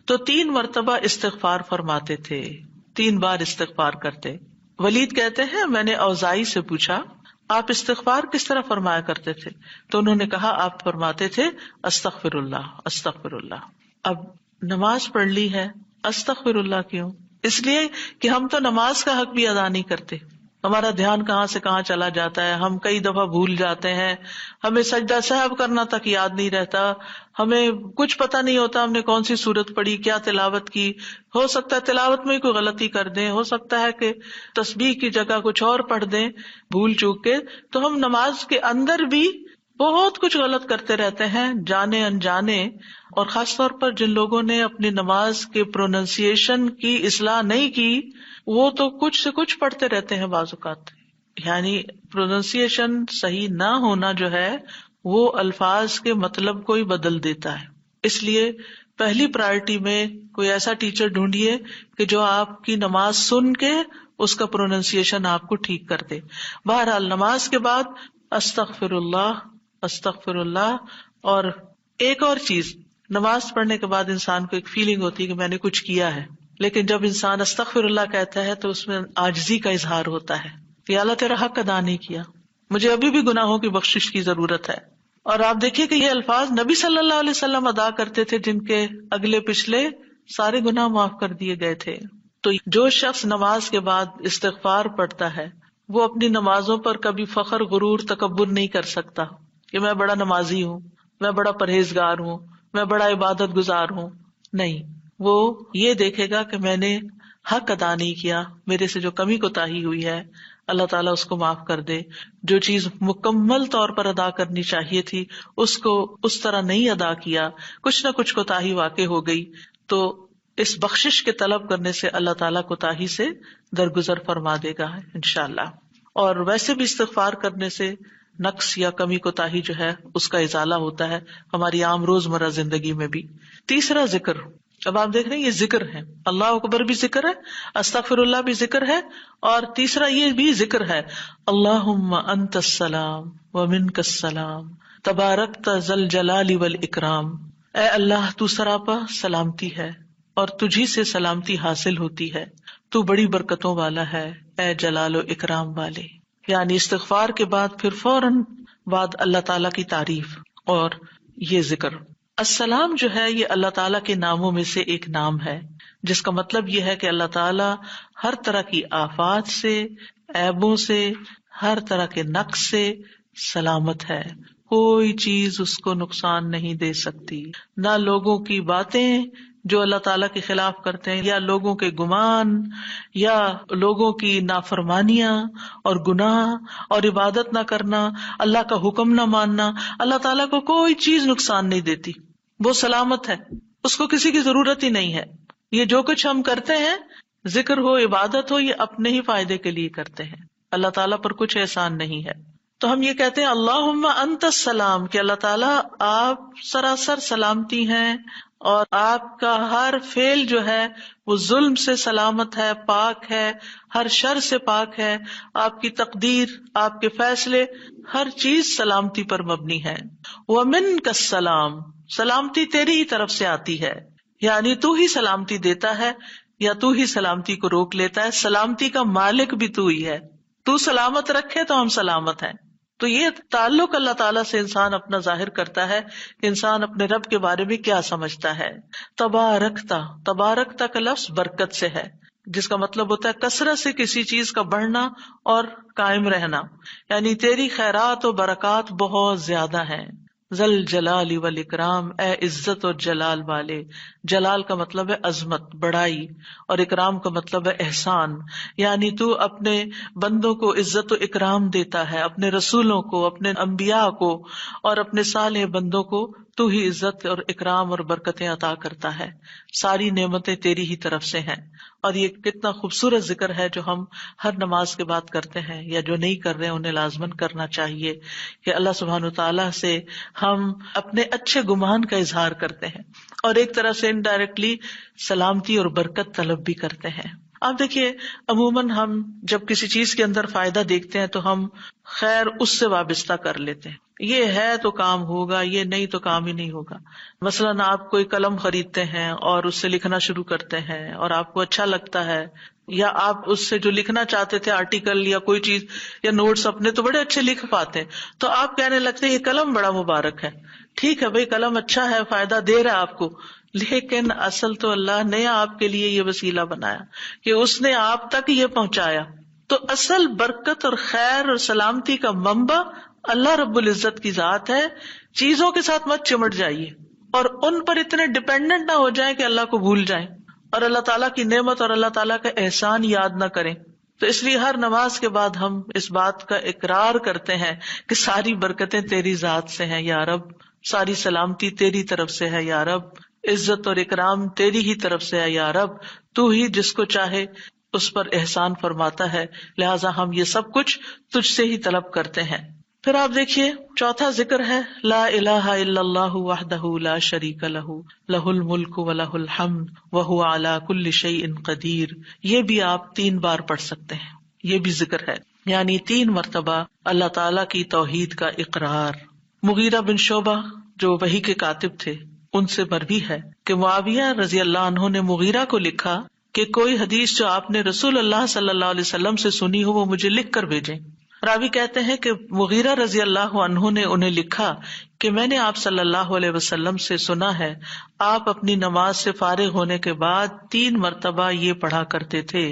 تو 3 مرتبہ استغفار فرماتے تھے، 3 بار استغفار کرتے. ولید کہتے ہیں میں نے اوزائی سے پوچھا آپ استغفار کس طرح فرمایا کرتے تھے؟ تو انہوں نے کہا آپ فرماتے تھے استغفر اللہ استغفر اللہ. اب نماز پڑھ لی ہے، استغفر اللہ کیوں؟ اس لیے کہ ہم تو نماز کا حق بھی ادا نہیں کرتے. ہمارا دھیان کہاں سے کہاں چلا جاتا ہے، ہم کئی دفعہ بھول جاتے ہیں، ہمیں سجدہ سہو کرنا تک یاد نہیں رہتا، ہمیں کچھ پتا نہیں ہوتا ہم نے کون سی سورت پڑھی، کیا تلاوت کی. ہو سکتا ہے تلاوت میں کوئی غلطی کر دیں، ہو سکتا ہے کہ تسبیح کی جگہ کچھ اور پڑھ دیں بھول چوک کے. تو ہم نماز کے اندر بھی بہت کچھ غلط کرتے رہتے ہیں جانے انجانے. اور خاص طور پر جن لوگوں نے اپنی نماز کے پروننسیشن کی اصلاح نہیں کی وہ تو کچھ سے کچھ پڑھتے رہتے ہیں بعض اوقات. یعنی پروننسیشن صحیح نہ ہونا جو ہے وہ الفاظ کے مطلب کو ہی بدل دیتا ہے. اس لیے پہلی پرائرٹی میں کوئی ایسا ٹیچر ڈھونڈیے کہ جو آپ کی نماز سن کے اس کا پروننسیشن آپ کو ٹھیک کر دے. بہرحال نماز کے بعد استغفر اللہ استغفر اللہ. اور ایک اور چیز، نماز پڑھنے کے بعد انسان کو ایک فیلنگ ہوتی ہے کہ میں نے کچھ کیا ہے، لیکن جب انسان استغفر اللہ کہتا ہے تو اس میں عاجزی کا اظہار ہوتا ہے کہ اللہ تیرا حق ادا نہیں کیا، مجھے ابھی بھی گناہوں کی بخشش کی ضرورت ہے. اور آپ دیکھیے کہ یہ الفاظ نبی صلی اللہ علیہ وسلم ادا کرتے تھے جن کے اگلے پچھلے سارے گناہ معاف کر دیے گئے تھے. تو جو شخص نماز کے بعد استغفار پڑھتا ہے وہ اپنی نمازوں پر کبھی فخر غرور تکبر نہیں کر سکتا کہ میں بڑا نمازی ہوں، میں بڑا پرہیزگار ہوں، میں بڑا عبادت گزار ہوں. نہیں، وہ یہ دیکھے گا کہ میں نے حق ادا نہیں کیا، میرے سے جو کمی کوتاہی ہوئی ہے اللہ تعالیٰ اس کو معاف کر دے. جو چیز مکمل طور پر ادا کرنی چاہیے تھی اس کو اس طرح نہیں ادا کیا، کچھ نہ کچھ کوتاہی واقع ہو گئی، تو اس بخشش کے طلب کرنے سے اللہ تعالیٰ کوتاہی سے درگزر فرما دے گا انشاءاللہ. اور ویسے بھی استغفار کرنے سے نقص یا کمی کوتاہی جو ہے اس کا ازالہ ہوتا ہے ہماری عام روزمرہ زندگی میں بھی. تیسرا ذکر، اب آپ دیکھ رہے ہیں یہ ذکر ہے، اللہ اکبر بھی ذکر ہے، استغفر اللہ بھی ذکر ہے، اور تیسرا یہ بھی ذکر ہے اللہم انت السلام ومنک السلام تبارکت ذی الجلال والاکرام. اے اللہ تو سراپا سلامتی ہے اور تجھی سے سلامتی حاصل ہوتی ہے، تو بڑی برکتوں والا ہے اے جلال و اکرام والے. یعنی استغفار کے بعد پھر فوراً بعد اللہ تعالیٰ کی تعریف اور یہ ذکر. السلام جو ہے یہ اللہ تعالیٰ کے ناموں میں سے ایک نام ہے جس کا مطلب یہ ہے کہ اللہ تعالیٰ ہر طرح کی آفات سے، عیبوں سے، ہر طرح کے نقص سے سلامت ہے. کوئی چیز اس کو نقصان نہیں دے سکتی، نہ لوگوں کی باتیں جو اللہ تعالیٰ کے خلاف کرتے ہیں، یا لوگوں کے گمان، یا لوگوں کی نافرمانیاں اور گناہ اور عبادت نہ کرنا، اللہ کا حکم نہ ماننا. اللہ تعالیٰ کو کوئی چیز نقصان نہیں دیتی، وہ سلامت ہے، اس کو کسی کی ضرورت ہی نہیں ہے. یہ جو کچھ ہم کرتے ہیں، ذکر ہو عبادت ہو، یہ اپنے ہی فائدے کے لیے کرتے ہیں، اللہ تعالیٰ پر کچھ احسان نہیں ہے. تو ہم یہ کہتے ہیں اللہم انت السلام کہ اللہ تعالیٰ آپ سراسر سلامتی ہیں اور آپ کا ہر فعل جو ہے وہ ظلم سے سلامت ہے، پاک ہے، ہر شر سے پاک ہے. آپ کی تقدیر، آپ کے فیصلے، ہر چیز سلامتی پر مبنی ہے. ومنک السلام، سلامتی تیری ہی طرف سے آتی ہے، یعنی تو ہی سلامتی دیتا ہے یا تو ہی سلامتی کو روک لیتا ہے. سلامتی کا مالک بھی تو ہی ہے، تو سلامت رکھے تو ہم سلامت ہیں. تو یہ تعلق اللہ تعالیٰ سے انسان اپنا ظاہر کرتا ہے کہ انسان اپنے رب کے بارے میں کیا سمجھتا ہے. تبارکتا، تبارکتا کا لفظ برکت سے ہے جس کا مطلب ہوتا ہے کثرت سے کسی چیز کا بڑھنا اور قائم رہنا، یعنی تیری خیرات و برکات بہت زیادہ ہیں. ذل جلال والاکرام، اے عزت اور جلال والے. جلال کا مطلب ہے عظمت، بڑائی، اور اکرام کا مطلب ہے احسان. یعنی تو اپنے بندوں کو عزت و اکرام دیتا ہے، اپنے رسولوں کو، اپنے انبیاء کو اور اپنے صالح بندوں کو تو ہی عزت اور اکرام اور برکتیں عطا کرتا ہے، ساری نعمتیں تیری ہی طرف سے ہیں. اور یہ کتنا خوبصورت ذکر ہے جو ہم ہر نماز کے بعد کرتے ہیں، یا جو نہیں کر رہے انہیں لازماً کرنا چاہیے، کہ اللہ سبحانہ وتعالیٰ سے ہم اپنے اچھے گمان کا اظہار کرتے ہیں اور ایک طرح سے انڈائریکٹلی سلامتی اور برکت طلب بھی کرتے ہیں. آپ دیکھیے عموماً ہم جب کسی چیز کے اندر فائدہ دیکھتے ہیں تو ہم خیر اس سے وابستہ کر لیتے ہیں، یہ ہے تو کام ہوگا، یہ نہیں تو کام ہی نہیں ہوگا. مثلاً آپ کوئی قلم خریدتے ہیں اور اس سے لکھنا شروع کرتے ہیں اور آپ کو اچھا لگتا ہے، یا آپ اس سے جو لکھنا چاہتے تھے آرٹیکل یا کوئی چیز یا نوٹس اپنے تو بڑے اچھے لکھ پاتے ہیں، تو آپ کہنے لگتے ہیں یہ قلم بڑا مبارک ہے. ٹھیک ہے بھائی، قلم اچھا ہے، فائدہ دے رہا ہے آپ کو، لیکن اصل تو اللہ نے آپ کے لیے یہ وسیلہ بنایا کہ اس نے آپ تک یہ پہنچایا. تو اصل برکت اور خیر اور سلامتی کا منبع اللہ رب العزت کی ذات ہے. چیزوں کے ساتھ مت چمٹ جائیے اور ان پر اتنے ڈیپینڈنٹ نہ ہو جائیں کہ اللہ کو بھول جائیں اور اللہ تعالیٰ کی نعمت اور اللہ تعالیٰ کا احسان یاد نہ کریں. تو اس لیے ہر نماز کے بعد ہم اس بات کا اقرار کرتے ہیں کہ ساری برکتیں تیری ذات سے ہیں یا رب، ساری سلامتی تیری طرف سے ہے یا رب، عزت اور اکرام تیری ہی طرف سے ہے یا رب، تو ہی جس کو چاہے اس پر احسان فرماتا ہے، لہٰذا ہم یہ سب کچھ تجھ سے ہی طلب کرتے ہیں. پھر آپ دیکھیے چوتھا ذکر ہے لا الہ الا اللہ وحدہ لا شریک لہ لہ الملک ولہ الحمد وہو علی کل شیء قدیر. یہ بھی آپ 3 بار پڑھ سکتے ہیں، یہ بھی ذکر ہے، یعنی 3 مرتبہ اللہ تعالی کی توحید کا اقرار. مغیرہ بن شعبہ جو وحی کے کاتب تھے ان سے مروی ہے کہ معاویہ رضی اللہ عنہ نے مغیرہ کو لکھا کہ کوئی حدیث جو آپ نے رسول اللہ صلی اللہ علیہ وسلم سے سنی ہو وہ مجھے لکھ کر بھیجیں. راوی کہتے ہیں کہ مغیرہ رضی اللہ عنہ نے انہیں لکھا کہ میں نے آپ صلی اللہ علیہ وسلم سے سنا ہے آپ اپنی نماز سے فارغ ہونے کے بعد 3 مرتبہ یہ پڑھا کرتے تھے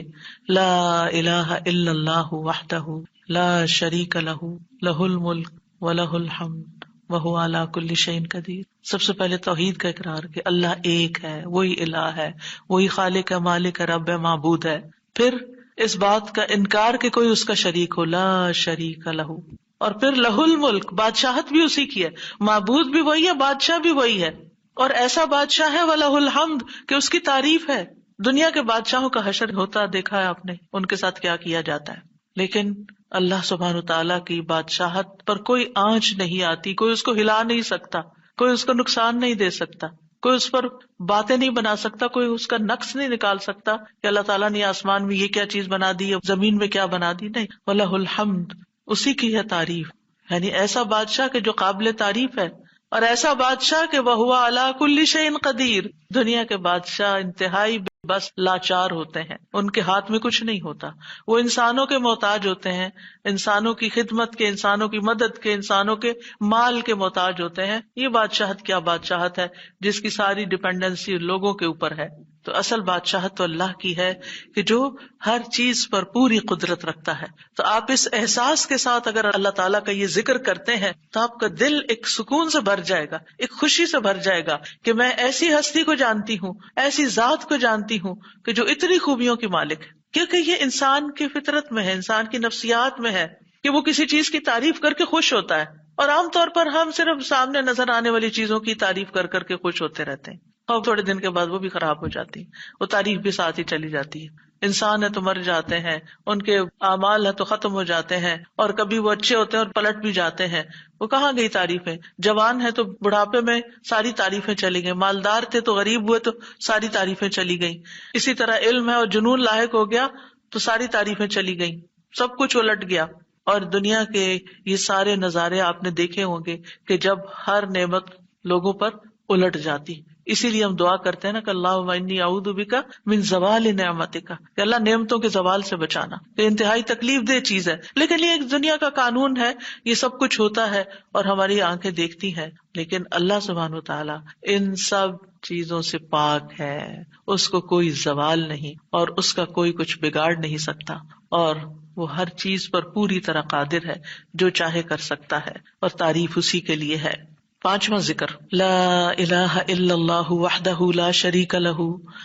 لا الہ الا اللہ وحدہ لا شریک لہ لہ الملک ولہ الحمد وہو علی کل شیء قدیر. سب سے پہلے توحید کا اقرار کہ اللہ ایک ہے، وہی الہ ہے، وہی خالق ہے، مالک ہے، رب ہے، معبود ہے. پھر اس بات کا انکار کہ کوئی اس کا شریک ہو، لا شریک لہ. اور پھر لہ الملک، بادشاہت بھی اسی کی ہے، معبود بھی وہی ہے، بادشاہ بھی وہی ہے، اور ایسا بادشاہ ہے ولہ الحمد کہ اس کی تعریف ہے. دنیا کے بادشاہوں کا حشر ہوتا دیکھا ہے آپ نے، ان کے ساتھ کیا کیا جاتا ہے، لیکن اللہ سبحانہ تعالیٰ کی بادشاہت پر کوئی آنچ نہیں آتی، کوئی اس کو ہلا نہیں سکتا، کوئی اس کو نقصان نہیں دے سکتا، کوئی اس پر باتیں نہیں بنا سکتا، کوئی اس کا نقص نہیں نکال سکتا کہ اللہ تعالیٰ نے آسمان میں یہ کیا چیز بنا دی، زمین میں کیا بنا دی. نہیں، وَلَهُ الْحَمْدُ، اسی کی ہے تعریف. یعنی ایسا بادشاہ کہ جو قابل تعریف ہے، اور ایسا بادشاہ کہ وَهُوَ عَلَى كُلِّ شَيْءٍ قَدِيرٌ. دنیا کے بادشاہ انتہائی بس لاچار ہوتے ہیں، ان کے ہاتھ میں کچھ نہیں ہوتا، وہ انسانوں کے محتاج ہوتے ہیں، انسانوں کی خدمت کے، انسانوں کی مدد کے، انسانوں کے مال کے محتاج ہوتے ہیں. یہ بادشاہت کیا بادشاہت ہے جس کی ساری ڈیپینڈنسی لوگوں کے اوپر ہے. تو اصل بادشاہت تو اللہ کی ہے کہ جو ہر چیز پر پوری قدرت رکھتا ہے. تو آپ اس احساس کے ساتھ اگر اللہ تعالیٰ کا یہ ذکر کرتے ہیں تو آپ کا دل ایک سکون سے بھر جائے گا، ایک خوشی سے بھر جائے گا کہ میں ایسی ہستی کو جانتی ہوں، ایسی ذات کو جانتی ہوں کہ جو اتنی خوبیوں کی مالک ہے. کیونکہ یہ انسان کی فطرت میں ہے، انسان کی نفسیات میں ہے کہ وہ کسی چیز کی تعریف کر کے خوش ہوتا ہے، اور عام طور پر ہم صرف سامنے نظر آنے والی چیزوں کی تعریف کر کر کے خوش ہوتے رہتے ہیں، اور تھوڑے دن کے بعد وہ بھی خراب ہو جاتی ہے، وہ تعریف بھی ساتھ ہی چلی جاتی ہے. انسان ہے تو مر جاتے ہیں، ان کے اعمال ہے تو ختم ہو جاتے ہیں، اور کبھی وہ اچھے ہوتے ہیں اور پلٹ بھی جاتے ہیں. وہ کہاں گئی تعریفیں؟ جوان ہے تو بڑھاپے میں ساری تعریفیں چلی گئیں، مالدار تھے تو غریب ہوئے تو ساری تعریفیں چلی گئیں. اسی طرح علم ہے اور جنون لاحق ہو گیا تو ساری تعریفیں چلی گئیں، سب کچھ الٹ گیا. اور دنیا کے یہ سارے نظارے آپ نے دیکھے ہوں گے کہ جب ہر نعمت لوگوں پر الٹ جاتی. اسی لیے ہم دعا کرتے ہیں نا کہ اللہم انی اعوذ بک من زوال نعمتک، کہ اللہ نعمتوں کے زوال سے بچانا. یہ انتہائی تکلیف دہ چیز ہے، لیکن یہ ایک دنیا کا قانون ہے، یہ سب کچھ ہوتا ہے اور ہماری آنکھیں دیکھتی ہیں. لیکن اللہ سبحانہ وتعالی ان سب چیزوں سے پاک ہے، اس کو کوئی زوال نہیں اور اس کا کوئی کچھ بگاڑ نہیں سکتا، اور وہ ہر چیز پر پوری طرح قادر ہے، جو چاہے کر سکتا ہے، اور تعریف اسی کے لیے ہے. 5واں ذکر لا الہ الا اللہ وحدہ لا شریک لہ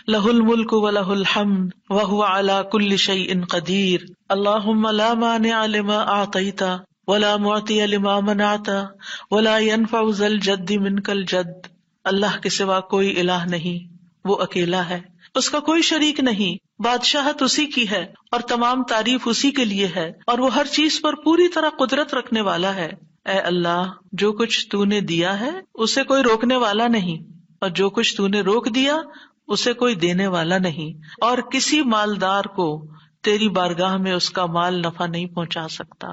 لہ الملک ولہ الحمد وہو علی کل شیء قدیر. اللہم لا مانع لما اعطیت ولا معطی لما منعت ولا ينفع ذا الجد منك الجد. اللہ کے سوا کوئی الہ نہیں، وہ اکیلا ہے، اس کا کوئی شریک نہیں، بادشاہت اسی کی ہے اور تمام تعریف اسی کے لیے ہے، اور وہ ہر چیز پر پوری طرح قدرت رکھنے والا ہے. اے اللہ، جو کچھ تو نے دیا ہے اسے کوئی روکنے والا نہیں، اور جو کچھ تو نے روک دیا اسے کوئی دینے والا نہیں، اور کسی مالدار کو تیری بارگاہ میں اس کا مال نفع نہیں پہنچا سکتا.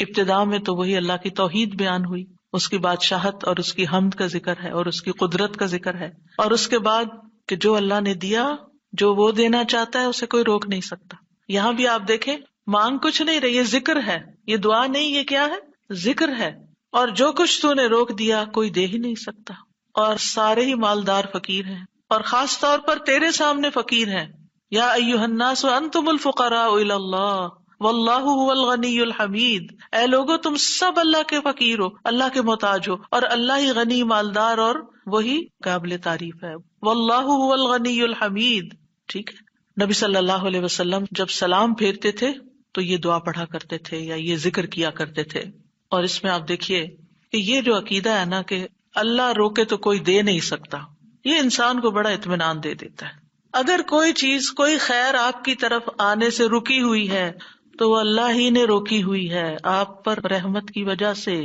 ابتدا میں تو وہی اللہ کی توحید بیان ہوئی، اس کی بادشاہت اور اس کی حمد کا ذکر ہے اور اس کی قدرت کا ذکر ہے، اور اس کے بعد کہ جو اللہ نے دیا، جو وہ دینا چاہتا ہے اسے کوئی روک نہیں سکتا. یہاں بھی آپ دیکھیں، مانگ کچھ نہیں رہی، یہ ذکر ہے، یہ دعا نہیں، یہ کیا ہے؟ ذکر ہے. اور جو کچھ تو نے روک دیا کوئی دے ہی نہیں سکتا، اور سارے ہی مالدار فقیر ہیں، اور خاص طور پر تیرے سامنے فقیر ہیں. یا ایھا الناس انتم الفقراء الی اللہ واللہ هو الغنی الحمید. اے لوگو، تم سب اللہ کے فقیر ہو، اللہ کے محتاج ہو، اور اللہ ہی غنی، مالدار اور وہی قابل تعریف ہے. واللہ هو الغنی الحمید. ٹھیک ہے. نبی صلی اللہ علیہ وسلم جب سلام پھیرتے تھے تو یہ دعا پڑھا کرتے تھے یا یہ ذکر کیا کرتے تھے. اور اس میں آپ دیکھیے کہ یہ جو عقیدہ ہے نا کہ اللہ روکے تو کوئی دے نہیں سکتا، یہ انسان کو بڑا اطمینان دے دیتا ہے. اگر کوئی چیز، کوئی خیر آپ کی طرف آنے سے رکی ہوئی ہے تو وہ اللہ ہی نے روکی ہوئی ہے، آپ پر رحمت کی وجہ سے.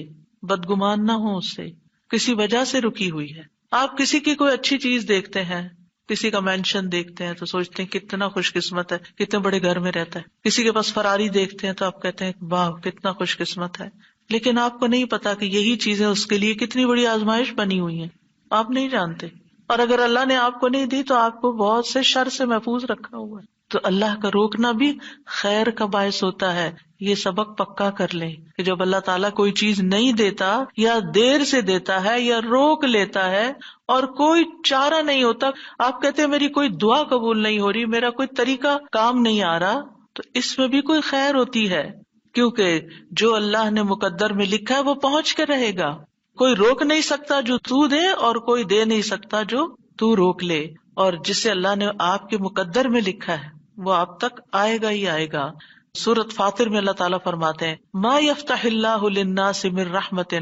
بدگمان نہ ہو اس سے، کسی وجہ سے رکی ہوئی ہے. آپ کسی کی کوئی اچھی چیز دیکھتے ہیں، کسی کا مینشن دیکھتے ہیں تو سوچتے ہیں کتنا خوش قسمت ہے، کتنے بڑے گھر میں رہتا ہے. کسی کے پاس فراری دیکھتے ہیں تو آپ کہتے ہیں واہ کتنا خوش قسمت ہے. لیکن آپ کو نہیں پتا کہ یہی چیزیں اس کے لیے کتنی بڑی آزمائش بنی ہوئی ہیں، آپ نہیں جانتے. اور اگر اللہ نے آپ کو نہیں دی تو آپ کو بہت سے شر سے محفوظ رکھا ہوا ہے. تو اللہ کا روکنا بھی خیر کا باعث ہوتا ہے. یہ سبق پکا کر لیں کہ جب اللہ تعالیٰ کوئی چیز نہیں دیتا یا دیر سے دیتا ہے یا روک لیتا ہے اور کوئی چارہ نہیں ہوتا، آپ کہتے ہیں میری کوئی دعا قبول نہیں ہو رہی، میرا کوئی طریقہ کام نہیں آ رہا، تو اس میں بھی کوئی خیر ہوتی ہے، کیونکہ جو اللہ نے مقدر میں لکھا ہے وہ پہنچ کے رہے گا. کوئی روک نہیں سکتا جو تو دے، اور کوئی دے نہیں سکتا جو تو روک لے. اور جسے اللہ نے آپ کے مقدر میں لکھا ہے وہ آپ تک آئے گا ہی آئے گا. سورۃ فاطر میں اللہ تعالیٰ فرماتے ہیں ما یفتح اللہ للناس من رحمت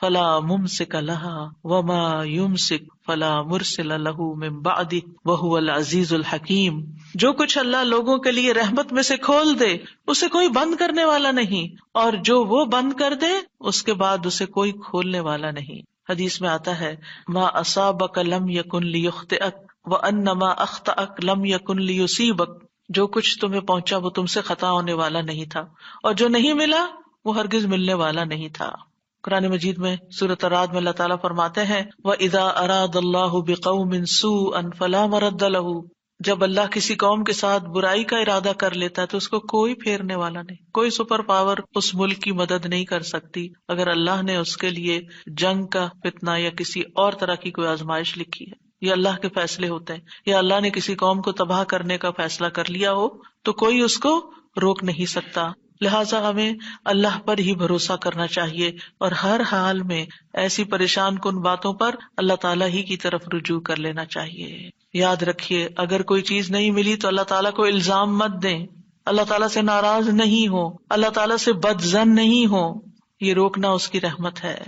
فلا ممسک لها وما یمسک فلا مرسل له من بعدہ وہو العزیز الحکیم. جو کچھ اللہ لوگوں کے لیے رحمت میں سے کھول دے اسے کوئی بند کرنے والا نہیں، اور جو وہ بند کر دے اس کے بعد اسے کوئی کھولنے والا نہیں. حدیث میں آتا ہے ما اصابک لم یکن لیخطئک وانما اخطأک لم یکن لیصیبک. جو کچھ تمہیں پہنچا وہ تم سے خطا ہونے والا نہیں تھا، اور جو نہیں ملا وہ ہرگز ملنے والا نہیں تھا. قرآن مجید میں سورۃ الرعد میں اللہ تعالیٰ فرماتے ہیں وَإِذَا أَرَادَ اللَّهُ بِقَوْمٍ سُوءًا فَلَا مَرَدَّ لَهُ. جب اللہ کسی قوم کے ساتھ برائی کا ارادہ کر لیتا ہے تو اس کو کوئی پھیرنے والا نہیں، کوئی سپر پاور اس ملک کی مدد نہیں کر سکتی اگر اللہ نے اس کے لیے جنگ کا فتنہ یا کسی اور طرح کی کوئی آزمائش لکھی ہے. یہ اللہ کے فیصلے ہوتے ہیں. یا اللہ نے کسی قوم کو تباہ کرنے کا فیصلہ کر لیا ہو تو کوئی اس کو روک نہیں سکتا. لہٰذا ہمیں اللہ پر ہی بھروسہ کرنا چاہیے، اور ہر حال میں ایسی پریشان کن باتوں پر اللہ تعالیٰ ہی کی طرف رجوع کر لینا چاہیے. یاد رکھیے اگر کوئی چیز نہیں ملی تو اللہ تعالیٰ کو الزام مت دیں، اللہ تعالیٰ سے ناراض نہیں ہو، اللہ تعالیٰ سے بدظن نہیں ہو. یہ روکنا اس کی رحمت ہے.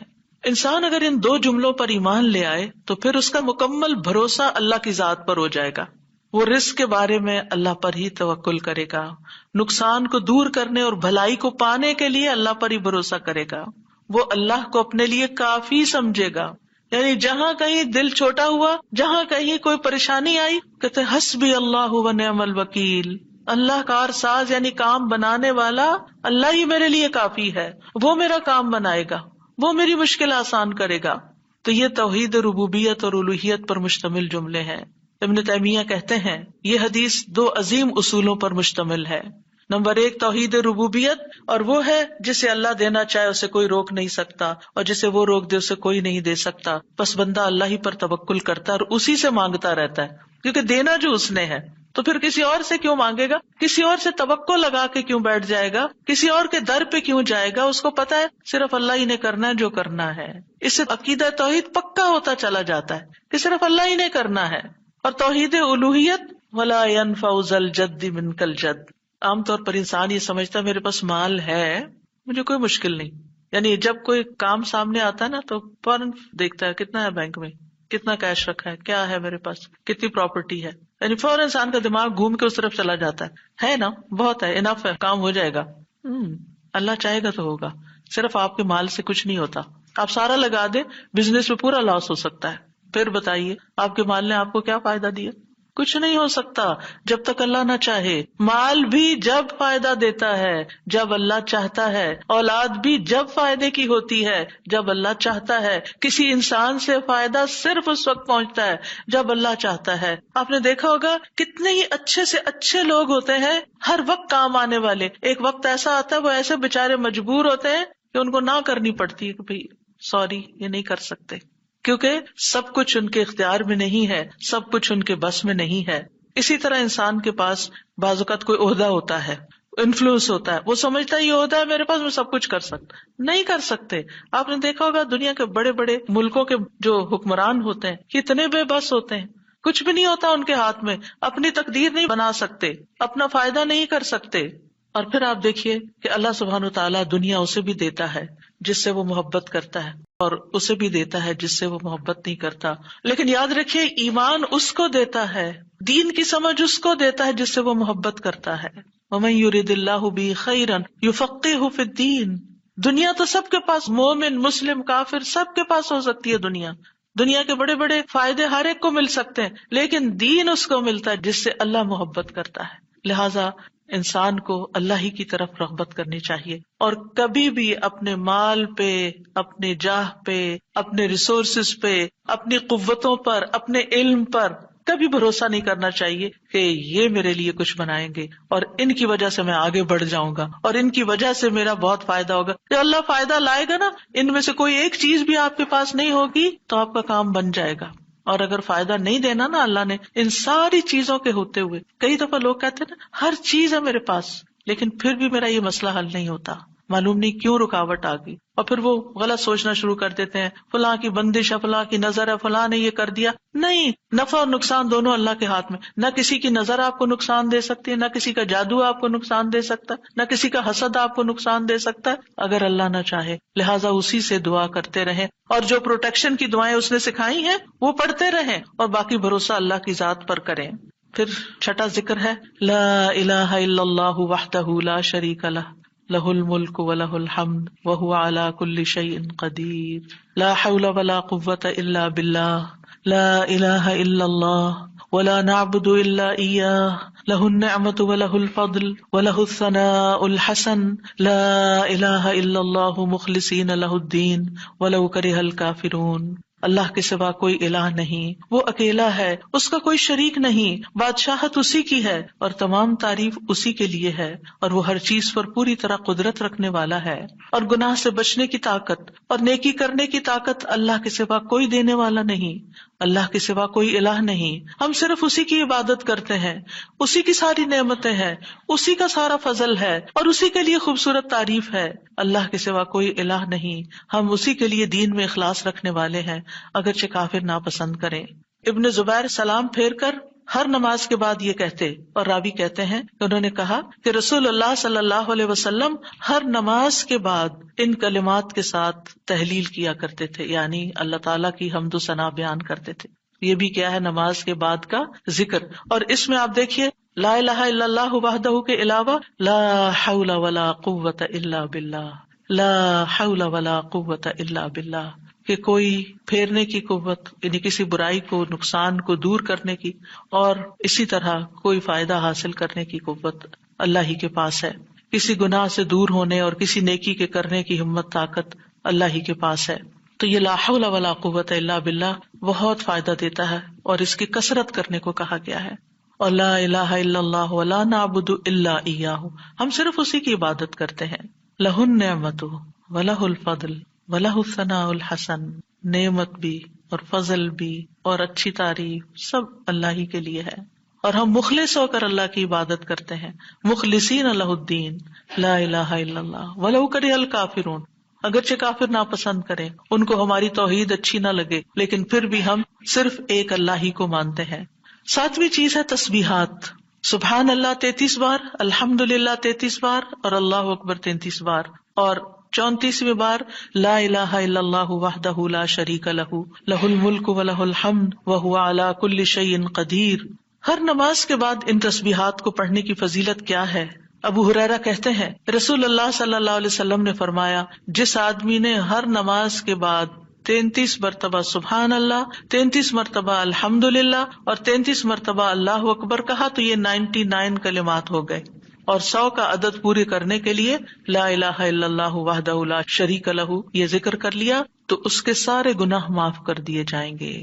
انسان اگر ان دو جملوں پر ایمان لے آئے تو پھر اس کا مکمل بھروسہ اللہ کی ذات پر ہو جائے گا. وہ رزق کے بارے میں اللہ پر ہی توکل کرے گا، نقصان کو دور کرنے اور بھلائی کو پانے کے لیے اللہ پر ہی بھروسہ کرے گا. وہ اللہ کو اپنے لیے کافی سمجھے گا. یعنی جہاں کہیں دل چھوٹا ہوا، جہاں کہیں کوئی پریشانی آئی، کہتے حسبی اللہ و نعم الوکیل. اللہ کار ساز یعنی کام بنانے والا اللہ ہی میرے لیے کافی ہے، وہ میرا کام بنائے گا، وہ میری مشکل آسان کرے گا. تو یہ توحید ربوبیت اور الوہیت پر مشتمل جملے ہیں. ابن تیمیہ کہتے ہیں یہ حدیث دو عظیم اصولوں پر مشتمل ہے. نمبر 1 توحید ربوبیت، اور وہ ہے جسے اللہ دینا چاہے اسے کوئی روک نہیں سکتا، اور جسے وہ روک دے اسے کوئی نہیں دے سکتا. بس بندہ اللہ ہی پر توکل کرتا ہے اور اسی سے مانگتا رہتا ہے، کیونکہ دینا جو اس نے ہے. تو پھر کسی اور سے کیوں مانگے گا، کسی اور سے توقع لگا کے کیوں بیٹھ جائے گا، کسی اور کے در پہ کیوں جائے گا. اس کو پتا ہے صرف اللہ ہی نے کرنا ہے جو کرنا ہے. اس سے عقیدہ توحید پکا ہوتا چلا جاتا ہے کہ صرف اللہ ہی نے کرنا ہے. اور توحید الوہیت ولا ينفع ذا الجد منك الجد. عام طور پر انسان یہ سمجھتا ہے میرے پاس مال ہے، مجھے کوئی مشکل نہیں، یعنی جب کوئی کام سامنے آتا ہے نا تو فوراً دیکھتا ہے کتنا ہے بینک میں، کتنا کیش رکھا ہے، کیا ہے میرے پاس، کتنی پراپرٹی ہے، یعنی فوراً انسان کا دماغ گھوم کے اس طرف چلا جاتا ہے نا، بہت ہے، انف ہے، کام ہو جائے گا۔ اللہ چاہے گا تو ہوگا، صرف آپ کے مال سے کچھ نہیں ہوتا۔ آپ سارا لگا دیں، بزنس میں پورا لاس ہو سکتا ہے، پھر بتائیے آپ کے مال نے آپ کو کیا فائدہ دیا؟ کچھ نہیں ہو سکتا جب تک اللہ نہ چاہے۔ مال بھی جب فائدہ دیتا ہے جب اللہ چاہتا ہے، اولاد بھی جب فائدے کی ہوتی ہے جب اللہ چاہتا ہے۔ کسی انسان سے فائدہ صرف اس وقت پہنچتا ہے جب اللہ چاہتا ہے۔ آپ نے دیکھا ہوگا کتنے ہی اچھے سے اچھے لوگ ہوتے ہیں، ہر وقت کام آنے والے، ایک وقت ایسا آتا ہے وہ ایسے بےچارے مجبور ہوتے ہیں کہ ان کو نہ کرنی پڑتی ہے کہ بھائی سوری یہ نہیں کر سکتے، کیونکہ سب کچھ ان کے اختیار میں نہیں ہے، سب کچھ ان کے بس میں نہیں ہے۔ اسی طرح انسان کے پاس بعض اوقات کوئی عہدہ ہوتا ہے، انفلوئنس ہوتا ہے، وہ سمجھتا ہے یہ عہدہ ہے میرے پاس، میں سب کچھ کر سکتا، نہیں کر سکتے۔ آپ نے دیکھا ہوگا دنیا کے بڑے بڑے ملکوں کے جو حکمران ہوتے ہیں کتنے بے بس ہوتے ہیں، کچھ بھی نہیں ہوتا ان کے ہاتھ میں، اپنی تقدیر نہیں بنا سکتے، اپنا فائدہ نہیں کر سکتے۔ اور پھر آپ دیکھیے کہ اللہ سبحانہ وتعالیٰ دنیا اسے بھی دیتا ہے جس سے وہ محبت کرتا ہے، اور اسے بھی دیتا ہے جس سے وہ محبت نہیں کرتا۔ لیکن یاد رکھیے ایمان اس کو دیتا ہے، دین کی سمجھ اس کو دیتا ہے جس سے وہ محبت کرتا ہے۔ وَمَن يُرِدِ اللَّهُ بِهِ خَيْرًا يُفَقِّهُ فِي الدِّينِ۔ دنیا تو سب کے پاس، مومن مسلم کافر سب کے پاس ہو سکتی ہے دنیا کے بڑے بڑے فائدے ہر ایک کو مل سکتے ہیں، لیکن دین اس کو ملتا ہے جس سے اللہ محبت کرتا ہے۔ لہذا انسان کو اللہ ہی کی طرف رغبت کرنی چاہیے، اور کبھی بھی اپنے مال پہ، اپنے جاہ پہ، اپنے ریسورسز پہ، اپنی قوتوں پر، اپنے علم پر کبھی بھروسہ نہیں کرنا چاہیے کہ یہ میرے لیے کچھ بنائیں گے اور ان کی وجہ سے میں آگے بڑھ جاؤں گا اور ان کی وجہ سے میرا بہت فائدہ ہوگا۔ جب اللہ فائدہ لائے گا نا، ان میں سے کوئی ایک چیز بھی آپ کے پاس نہیں ہوگی تو آپ کا کام بن جائے گا۔ اور اگر فائدہ نہیں دینا نا اللہ نے ان ساری چیزوں کے ہوتے ہوئے، کئی دفعہ لوگ کہتے ہیں نا ہر چیز ہے میرے پاس لیکن پھر بھی میرا یہ مسئلہ حل نہیں ہوتا، معلوم نہیں کیوں رکاوٹ آ گئی، اور پھر وہ غلط سوچنا شروع کر دیتے ہیں، فلاں کی بندش ہے، فلاں کی نظر ہے، فلاں نے یہ کر دیا۔ نہیں، نفع اور نقصان دونوں اللہ کے ہاتھ میں، نہ کسی کی نظر آپ کو نقصان دے سکتی ہے، نہ کسی کا جادو آپ کو نقصان دے سکتا ہے، نہ کسی کا حسد آپ کو نقصان دے سکتا ہے اگر اللہ نہ چاہے۔ لہٰذا اسی سے دعا کرتے رہیں، اور جو پروٹیکشن کی دعائیں اس نے سکھائی ہیں وہ پڑھتے رہیں، اور باقی بھروسہ اللہ کی ذات پر کریں۔ پھر چھٹا ذکر ہے لا الہ الا اللہ وحدہ لا شریک لہ لہ الملک ولہ الحمد وہو علی کل شیء قدیر لا حول ولا قوة الا باللہ لا الہ الا اللہ ولا نعبد الا ایاہ لہ النعمۃ ولہ الفضل ولہ الثناء الحسن لا الہ الا اللہ مخلصین لہ الدین ولو کرہ الکافرون۔ اللہ کے سوا کوئی الہ نہیں، وہ اکیلا ہے، اس کا کوئی شریک نہیں، بادشاہت اسی کی ہے اور تمام تعریف اسی کے لیے ہے، اور وہ ہر چیز پر پوری طرح قدرت رکھنے والا ہے، اور گناہ سے بچنے کی طاقت اور نیکی کرنے کی طاقت اللہ کے سوا کوئی دینے والا نہیں، اللہ کے سوا کوئی الہ نہیں۔ ہم صرف اسی کی عبادت کرتے ہیں، اسی کی ساری نعمتیں ہیں، اسی کا سارا فضل ہے اور اسی کے لیے خوبصورت تعریف ہے۔ اللہ کے سوا کوئی الہ نہیں، ہم اسی کے لیے دین میں اخلاص رکھنے والے ہیں اگرچہ کافر ناپسند کریں۔ ابن زبیر سلام پھیر کر ہر نماز کے بعد یہ کہتے، اور راوی کہتے ہیں کہ انہوں نے کہا کہ رسول اللہ صلی اللہ علیہ وسلم ہر نماز کے بعد ان کلمات کے ساتھ تحلیل کیا کرتے تھے، یعنی اللہ تعالیٰ کی حمد و ثنا بیان کرتے تھے۔ یہ بھی کیا ہے نماز کے بعد کا ذکر، اور اس میں آپ دیکھیے لا الہ الا اللہ وحدہ کے علاوہ لا حول ولا قوة الا باللہ، لا حول ولا قوة الا باللہ، کہ کوئی پھیرنے کی قوت یعنی کسی برائی کو، نقصان کو دور کرنے کی، اور اسی طرح کوئی فائدہ حاصل کرنے کی قوت اللہ ہی کے پاس ہے۔ کسی گناہ سے دور ہونے اور کسی نیکی کے کرنے کی ہمت طاقت اللہ ہی کے پاس ہے۔ تو یہ لا حول ولا قوت الا باللہ بہت فائدہ دیتا ہے، اور اس کی کثرت کرنے کو کہا گیا ہے۔ اور لا الہ الا اللہ ولا نعبد الا ایاہ، ہم صرف اسی کی عبادت کرتے ہیں۔ لہ النعمۃ ولہ الفضل وَلَهُ الثَّنَاءُ الْحَسَنُ، نعمت بھی اور فضل بھی اور اچھی تعریف سب اللہ ہی کے لیے ہے، اور ہم مخلص ہو کر اللہ کی عبادت کرتے ہیں، مخلصین لہ الدین لا الہ الا اللہ وَلَوْ كَرِهَ الْكَافِرُونَ، اگرچہ کافر ناپسند کریں، ان کو ہماری توحید اچھی نہ لگے، لیکن پھر بھی ہم صرف ایک اللہ ہی کو مانتے ہیں۔ ساتویں چیز ہے تسبیحات، سبحان اللہ 33 بار، الحمدللہ 33 بار اور اللہ اکبر 33 بار، اور 34ویں بار لا الہ الا اللہ وحدہ لا شریک لہ لہ الملک ولہ الحمد وہو علی کل شیء قدیر. ہر نماز کے بعد ان تسبیحات کو پڑھنے کی فضیلت کیا ہے؟ ابو ہریرہ کہتے ہیں رسول اللہ صلی اللہ علیہ وسلم نے فرمایا، جس آدمی نے ہر نماز کے بعد 33 مرتبہ سبحان اللہ، 33 مرتبہ الحمدللہ اور 33 مرتبہ اللہ اکبر کہا تو یہ 99 کلمات ہو گئے. اور 100 کا عدد پورے کرنے کے لیے لا الہ الا اللہ وحدہ لا شریک لہ یہ ذکر کر لیا تو اس کے سارے گناہ معاف کر دیے جائیں گے،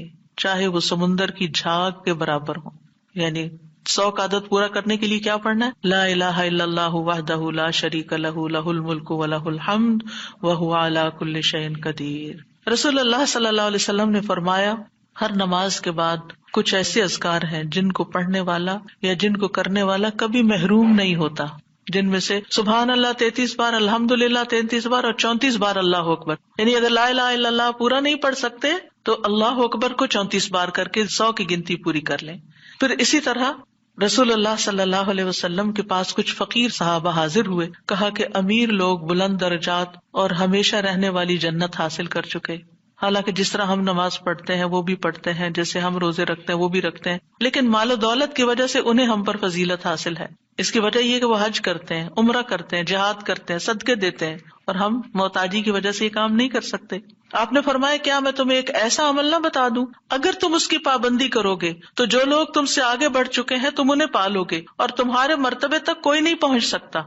چاہے وہ سمندر کی جھاگ کے برابر ہوں. یعنی 100 کا عدد پورا کرنے کے لیے کیا پڑھنا ہے؟ لا الہ الا اللہ وحدہ لا شریک لہ لہ الملک ولہ الحمد وہو علی کل شیء قدیر. رسول اللہ صلی اللہ علیہ وسلم نے فرمایا ہر نماز کے بعد کچھ ایسے اذکار ہیں جن کو پڑھنے والا یا جن کو کرنے والا کبھی محروم نہیں ہوتا، جن میں سے سبحان اللہ 33 بار، الحمدللہ 33 بار اور 34 بار اللہ اکبر. یعنی اگر لا الہ الا اللہ پورا نہیں پڑھ سکتے تو اللہ اکبر کو 34 بار کر کے 100 کی گنتی پوری کر لیں. پھر اسی طرح رسول اللہ صلی اللہ علیہ وسلم کے پاس کچھ فقیر صحابہ حاضر ہوئے، کہا کہ امیر لوگ بلند درجات اور ہمیشہ رہنے والی جنت حاصل کر چکے. حالانکہ جس طرح ہم نماز پڑھتے ہیں وہ بھی پڑھتے ہیں، جیسے ہم روزے رکھتے ہیں وہ بھی رکھتے ہیں، لیکن مال و دولت کی وجہ سے انہیں ہم پر فضیلت حاصل ہے. اس کی وجہ یہ کہ وہ حج کرتے ہیں، عمرہ کرتے ہیں، جہاد کرتے ہیں، صدقے دیتے ہیں، اور ہم محتاجی کی وجہ سے یہ کام نہیں کر سکتے. آپ نے فرمایا کیا میں تمہیں ایک ایسا عمل نہ بتا دوں اگر تم اس کی پابندی کرو گے تو جو لوگ تم سے آگے بڑھ چکے ہیں تم انہیں پالو گے اور تمہارے مرتبے تک کوئی نہیں پہنچ سکتا،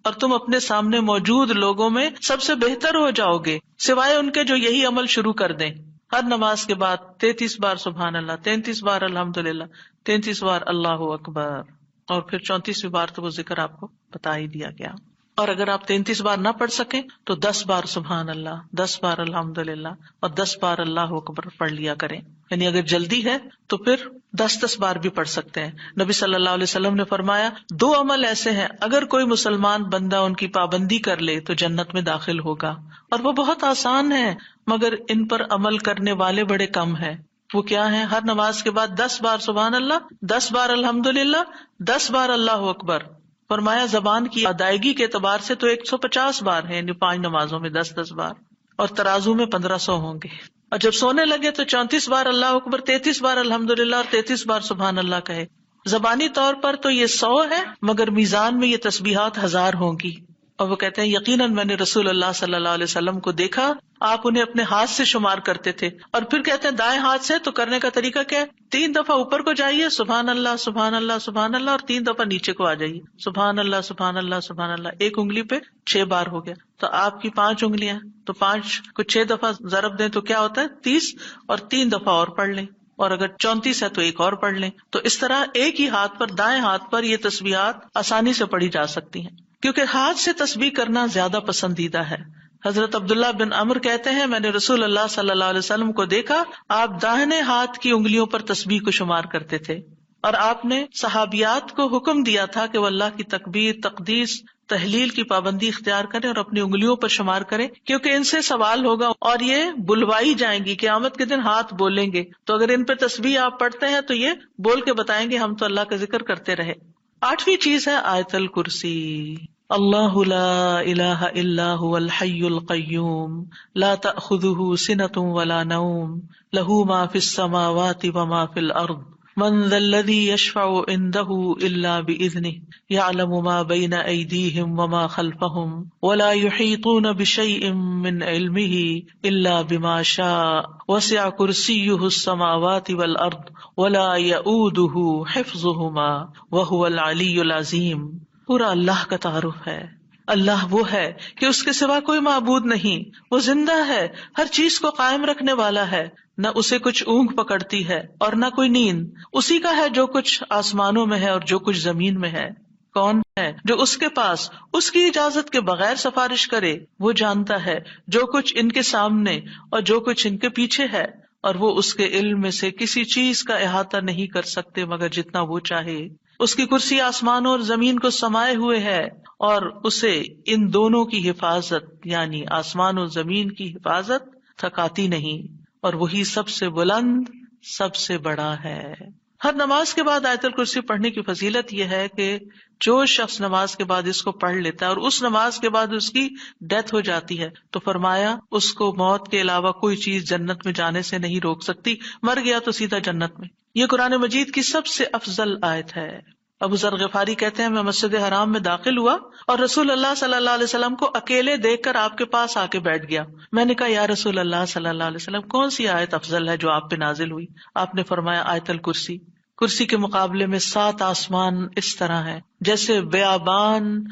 اور تم اپنے سامنے موجود لوگوں میں سب سے بہتر ہو جاؤ گے سوائے ان کے جو یہی عمل شروع کر دیں. ہر نماز کے بعد 33 بار سبحان اللہ، 33 بار الحمدللہ، 33 بار اللہ اکبر، اور پھر 34ویں بار تو وہ ذکر آپ کو بتا ہی دیا گیا. اور اگر آپ 33 بار نہ پڑھ سکیں تو 10 بار سبحان اللہ، 10 بار الحمدللہ اور 10 بار اللہ اکبر پڑھ لیا کریں. یعنی اگر جلدی ہے تو پھر 10 بار بھی پڑھ سکتے ہیں. نبی صلی اللہ علیہ وسلم نے فرمایا 2 عمل ایسے ہیں اگر کوئی مسلمان بندہ ان کی پابندی کر لے تو جنت میں داخل ہوگا، اور وہ بہت آسان ہے مگر ان پر عمل کرنے والے بڑے کم ہیں. وہ کیا ہیں؟ ہر نماز کے بعد 10 بار سبحان اللہ، 10 بار الحمدللہ، 10 بار اللہ اکبر. فرمایا زبان کی ادائیگی کے اعتبار سے تو 150 بار ہے، یعنی 5 نمازوں میں 10 بار، اور ترازو میں 1500 ہوں گے. اور جب سونے لگے تو 34 بار اللہ اکبر، 33 بار الحمدللہ اور 33 بار سبحان اللہ کہے. زبانی طور پر تو یہ 100 ہے مگر میزان میں یہ تسبیحات 1000 ہوں گی. اور وہ کہتے ہیں یقیناً میں نے رسول اللہ صلی اللہ علیہ وسلم کو دیکھا، آپ انہیں اپنے ہاتھ سے شمار کرتے تھے. اور پھر کہتے ہیں دائیں ہاتھ سے تو کرنے کا طریقہ کیا ہے؟ 3 دفعہ اوپر کو جائیے سبحان اللہ سبحان اللہ سبحان اللہ، اور 3 دفعہ نیچے کو آ جائیے سبحان اللہ سبحان اللہ سبحان اللہ. 1 انگلی پہ 6 بار ہو گیا، تو آپ کی 5 انگلیاں تو 5 کو 6 دفعہ ضرب دیں تو کیا ہوتا ہے 30، اور 3 دفعہ اور پڑھ لیں، اور اگر 34 ہے تو 1 اور پڑھ لیں. تو اس طرح ایک ہی ہاتھ پر، دائیں ہاتھ پر یہ تسبیحات آسانی سے پڑھی جا سکتی ہیں، کیونکہ ہاتھ سے تسبیح کرنا زیادہ پسندیدہ ہے. حضرت عبداللہ بن عمر کہتے ہیں میں نے رسول اللہ صلی اللہ علیہ وسلم کو دیکھا، آپ داہنے ہاتھ کی انگلیوں پر تسبیح کو شمار کرتے تھے، اور آپ نے صحابیات کو حکم دیا تھا کہ وہ اللہ کی تکبیر، تقدیس، تحلیل کی پابندی اختیار کریں اور اپنی انگلیوں پر شمار کریں، کیونکہ ان سے سوال ہوگا اور یہ بلوائی جائیں گی. قیامت کے دن ہاتھ بولیں گے، تو اگر ان پہ تسبیح آپ پڑھتے ہیں تو یہ بول کے بتائیں گے ہم تو اللہ کا ذکر کرتے رہے. 8ویں چیز ہے آیت الکرسی. اللہ لا الہ الا هو الحی القیوم لا تأخذہ سنۃ ولا نوم لہ ما فی السماوات وما فی الارض من ذا الذی یشفع عنده الا بإذنہ یعلم ما بین ایدیہم وما خلفہم ولا یحیطون بشیء من علمہ الا بما شاء وسع کرسیہ السماوات والارض ولا یؤودہ حفظہما وہو العلی العظیم. پورا اللہ کا تعارف ہے. اللہ وہ ہے کہ اس کے سوا کوئی معبود نہیں، وہ زندہ ہے، ہر چیز کو قائم رکھنے والا ہے، نہ اسے کچھ اونگ پکڑتی ہے اور نہ کوئی نیند. اسی کا ہے جو کچھ آسمانوں میں ہے اور جو کچھ زمین میں ہے. کون ہے جو اس کے پاس اس کی اجازت کے بغیر سفارش کرے؟ وہ جانتا ہے جو کچھ ان کے سامنے اور جو کچھ ان کے پیچھے ہے، اور وہ اس کے علم میں سے کسی چیز کا احاطہ نہیں کر سکتے مگر جتنا وہ چاہے. اس کی کرسی آسمانوں اور زمین کو سمائے ہوئے ہے، اور اسے ان دونوں کی حفاظت یعنی آسمان و زمین کی حفاظت تھکاتی نہیں، اور وہی سب سے بلند، سب سے بڑا ہے. ہر نماز کے بعد آیت الکرسی پڑھنے کی فضیلت یہ ہے کہ جو شخص نماز کے بعد اس کو پڑھ لیتا ہے اور اس نماز کے بعد اس کی ڈیتھ ہو جاتی ہے تو فرمایا اس کو موت کے علاوہ کوئی چیز جنت میں جانے سے نہیں روک سکتی، مر گیا تو سیدھا جنت میں۔ یہ قرآن مجید کی سب سے افضل آیت ہے۔ ابو ذر غفاری کہتے ہیں میں مسجد حرام میں داخل ہوا اور رسول اللہ صلی اللہ علیہ وسلم کو اکیلے دیکھ کر آپ کے پاس آ کے بیٹھ گیا۔ میں نے کہا یا رسول اللہ صلی اللہ علیہ وسلم کون سی آیت افضل ہے جو آپ پہ نازل ہوئی؟ آپ نے فرمایا آیت الکرسی۔ کرسی کے مقابلے میں 7 آسمان اس طرح ہے جیسے بیابان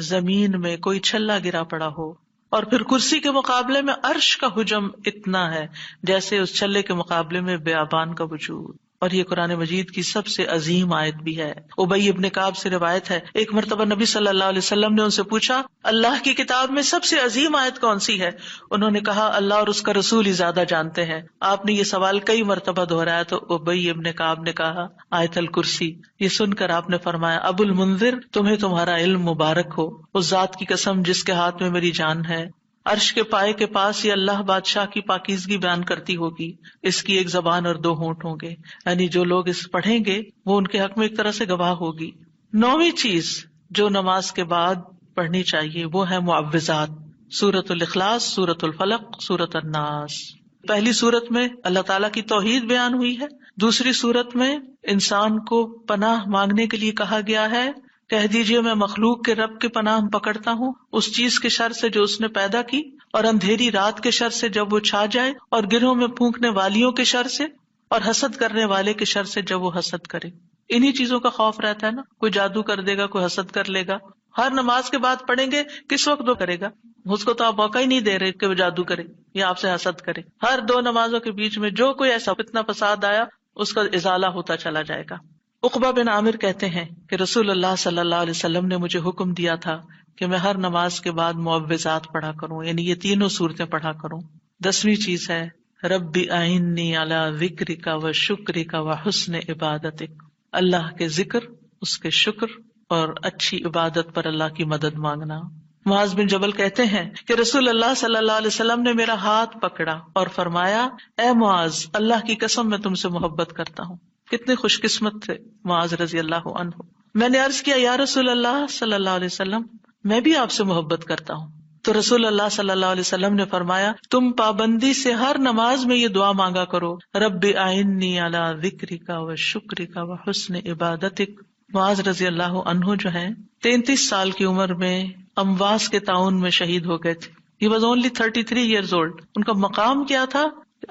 زمین میں کوئی چھلا گرا پڑا ہو، اور پھر کرسی کے مقابلے میں عرش کا حجم اتنا ہے جیسے اس چھلے کے مقابلے میں بیابان کا وجود۔ اور یہ قرآن مجید کی سب سے عظیم آیت بھی ہے۔ ابی ابن کعب سے روایت ہے ایک مرتبہ نبی صلی اللہ علیہ وسلم نے ان سے پوچھا اللہ کی کتاب میں سب سے عظیم آیت کون سی ہے؟ انہوں نے کہا اللہ اور اس کا رسول ہی زیادہ جانتے ہیں۔ آپ نے یہ سوال کئی مرتبہ دہرایا تو ابی ابن کعب نے کہا آیت الکرسی۔ یہ سن کر آپ نے فرمایا ابو المنذر تمہیں تمہارا علم مبارک ہو، اس ذات کی قسم جس کے ہاتھ میں میری جان ہے، عرش کے پائے کے پاس یہ اللہ بادشاہ کی پاکیزگی بیان کرتی ہوگی، اس کی ایک زبان اور 2 ہونٹ ہوں گے، یعنی جو لوگ اس پڑھیں گے وہ ان کے حق میں ایک طرح سے گواہ ہوگی۔ 9ویں چیز جو نماز کے بعد پڑھنی چاہیے وہ ہے معوذات، سورۃ الاخلاص، سورۃ الفلق، سورۃ الناس۔ پہلی سورت میں اللہ تعالیٰ کی توحید بیان ہوئی ہے، دوسری سورت میں انسان کو پناہ مانگنے کے لیے کہا گیا ہے، کہہ دیجئے میں مخلوق کے رب کے پناہ پکڑتا ہوں اس چیز کے شر سے جو اس نے پیدا کی، اور اندھیری رات کے شر سے جب وہ چھا جائے، اور گرہوں میں پھونکنے والیوں کے شر سے، اور حسد کرنے والے کے شر سے جب وہ حسد کرے۔ انہی چیزوں کا خوف رہتا ہے نا، کوئی جادو کر دے گا، کوئی حسد کر لے گا۔ ہر نماز کے بعد پڑھیں گے کس وقت وہ کرے گا؟ اس کو تو آپ موقع ہی نہیں دے رہے کہ وہ جادو کرے یا آپ سے حسد کرے۔ ہر 2 نمازوں کے بیچ میں جو کوئی ایسا فتنہ فساد آیا اس کا ازالہ ہوتا چلا جائے گا۔ عقبہ بن عامر کہتے ہیں کہ رسول اللہ صلی اللہ علیہ وسلم نے مجھے حکم دیا تھا کہ میں ہر نماز کے بعد معوذات پڑھا کروں، یعنی یہ تینوں صورتیں پڑھا کروں۔ 10ویں چیز ہے رب اعنی علی ذکرک و شکرک و حسن عبادتک، اللہ کے ذکر، اس کے شکر اور اچھی عبادت پر اللہ کی مدد مانگنا۔ معاذ بن جبل کہتے ہیں کہ رسول اللہ صلی اللہ علیہ وسلم نے میرا ہاتھ پکڑا اور فرمایا اے معاذ اللہ کی قسم میں تم سے محبت کرتا ہوں۔ کتنے خوش قسمت تھے معاذ رضی اللہ عنہ۔ میں نے عرض کیا یا رسول اللہ صلی اللہ علیہ وسلم میں بھی آپ سے محبت کرتا ہوں، تو رسول اللہ صلی اللہ علیہ وسلم نے فرمایا تم پابندی سے ہر نماز میں یہ دعا مانگا کرو رب اعنی علی ذکرک و شکرک و حسن عبادتک۔ معاذ رضی اللہ عنہ جو ہیں 33 سال کی عمر میں امواس کے طاعون میں شہید ہو گئے تھے۔ He was only 33 years old۔ ان کا مقام کیا تھا؟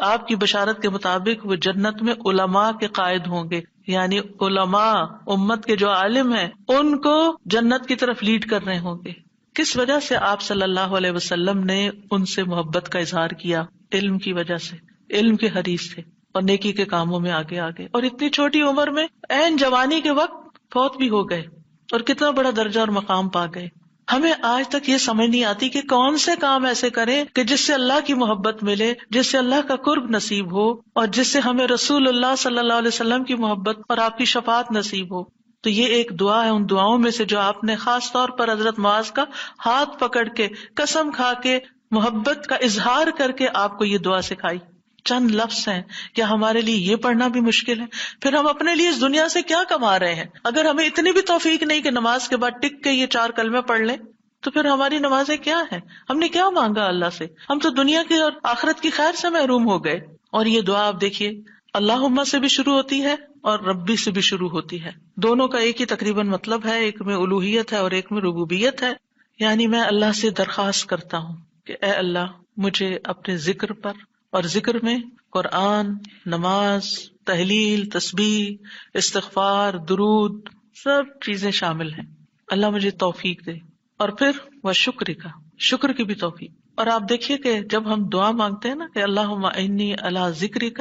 آپ کی بشارت کے مطابق وہ جنت میں علماء کے قائد ہوں گے، یعنی علماء امت کے جو عالم ہیں ان کو جنت کی طرف لیڈ کر رہے ہوں گے۔ کس وجہ سے آپ صلی اللہ علیہ وسلم نے ان سے محبت کا اظہار کیا؟ علم کی وجہ سے، علم کے حریص تھے اور نیکی کے کاموں میں آگے آگے، اور اتنی چھوٹی عمر میں عین جوانی کے وقت فوت بھی ہو گئے اور کتنا بڑا درجہ اور مقام پا گئے۔ ہمیں آج تک یہ سمجھ نہیں آتی کہ کون سے کام ایسے کریں کہ جس سے اللہ کی محبت ملے، جس سے اللہ کا قرب نصیب ہو، اور جس سے ہمیں رسول اللہ صلی اللہ علیہ وسلم کی محبت اور آپ کی شفاعت نصیب ہو۔ تو یہ ایک دعا ہے ان دعاؤں میں سے جو آپ نے خاص طور پر حضرت معاذ کا ہاتھ پکڑ کے قسم کھا کے محبت کا اظہار کر کے آپ کو یہ دعا سکھائی۔ چند لفظ ہیں، کیا ہمارے لیے یہ پڑھنا بھی مشکل ہے؟ پھر ہم اپنے لیے اس دنیا سے کیا کما رہے ہیں؟ اگر ہمیں اتنی بھی توفیق نہیں کہ نماز کے بعد ٹک کے یہ 4 کلمے پڑھ لیں تو پھر ہماری نمازیں کیا ہیں؟ ہم نے کیا مانگا اللہ سے؟ ہم تو دنیا کی اور آخرت کی خیر سے محروم ہو گئے۔ اور یہ دعا آپ دیکھیے اللہم سے بھی شروع ہوتی ہے اور ربی سے بھی شروع ہوتی ہے، دونوں کا ایک ہی تقریباً مطلب ہے، ایک میں الوہیت ہے اور ایک میں ربوبیت ہے۔ یعنی میں اللہ سے درخواست کرتا ہوں کہ اے اللہ مجھے اپنے ذکر پر، اور ذکر میں قرآن، نماز، تحلیل، تسبیح، استغفار، درود، سب چیزیں شامل ہیں، اللہ مجھے توفیق دے، اور پھر وہ شکر کی بھی توفیق۔ اور آپ دیکھیے کہ جب ہم دعا مانگتے ہیں نا کہ اللہم انی علی ذکرک،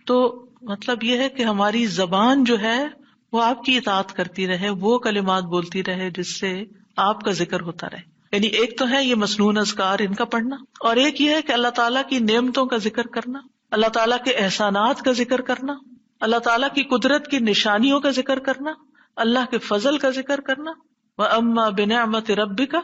تو مطلب یہ ہے کہ ہماری زبان جو ہے وہ آپ کی اطاعت کرتی رہے، وہ کلمات بولتی رہے جس سے آپ کا ذکر ہوتا رہے۔ یعنی ایک تو ہے یہ مسنون اذکار ان کا پڑھنا، اور ایک یہ ہے کہ اللہ تعالیٰ کی نعمتوں کا ذکر کرنا، اللہ تعالیٰ کے احسانات کا ذکر کرنا، اللہ تعالیٰ کی قدرت کی نشانیوں کا ذکر کرنا، اللہ کے فضل کا ذکر کرنا۔ وَأَمَّا بِنِعْمَةِ رَبِّكَ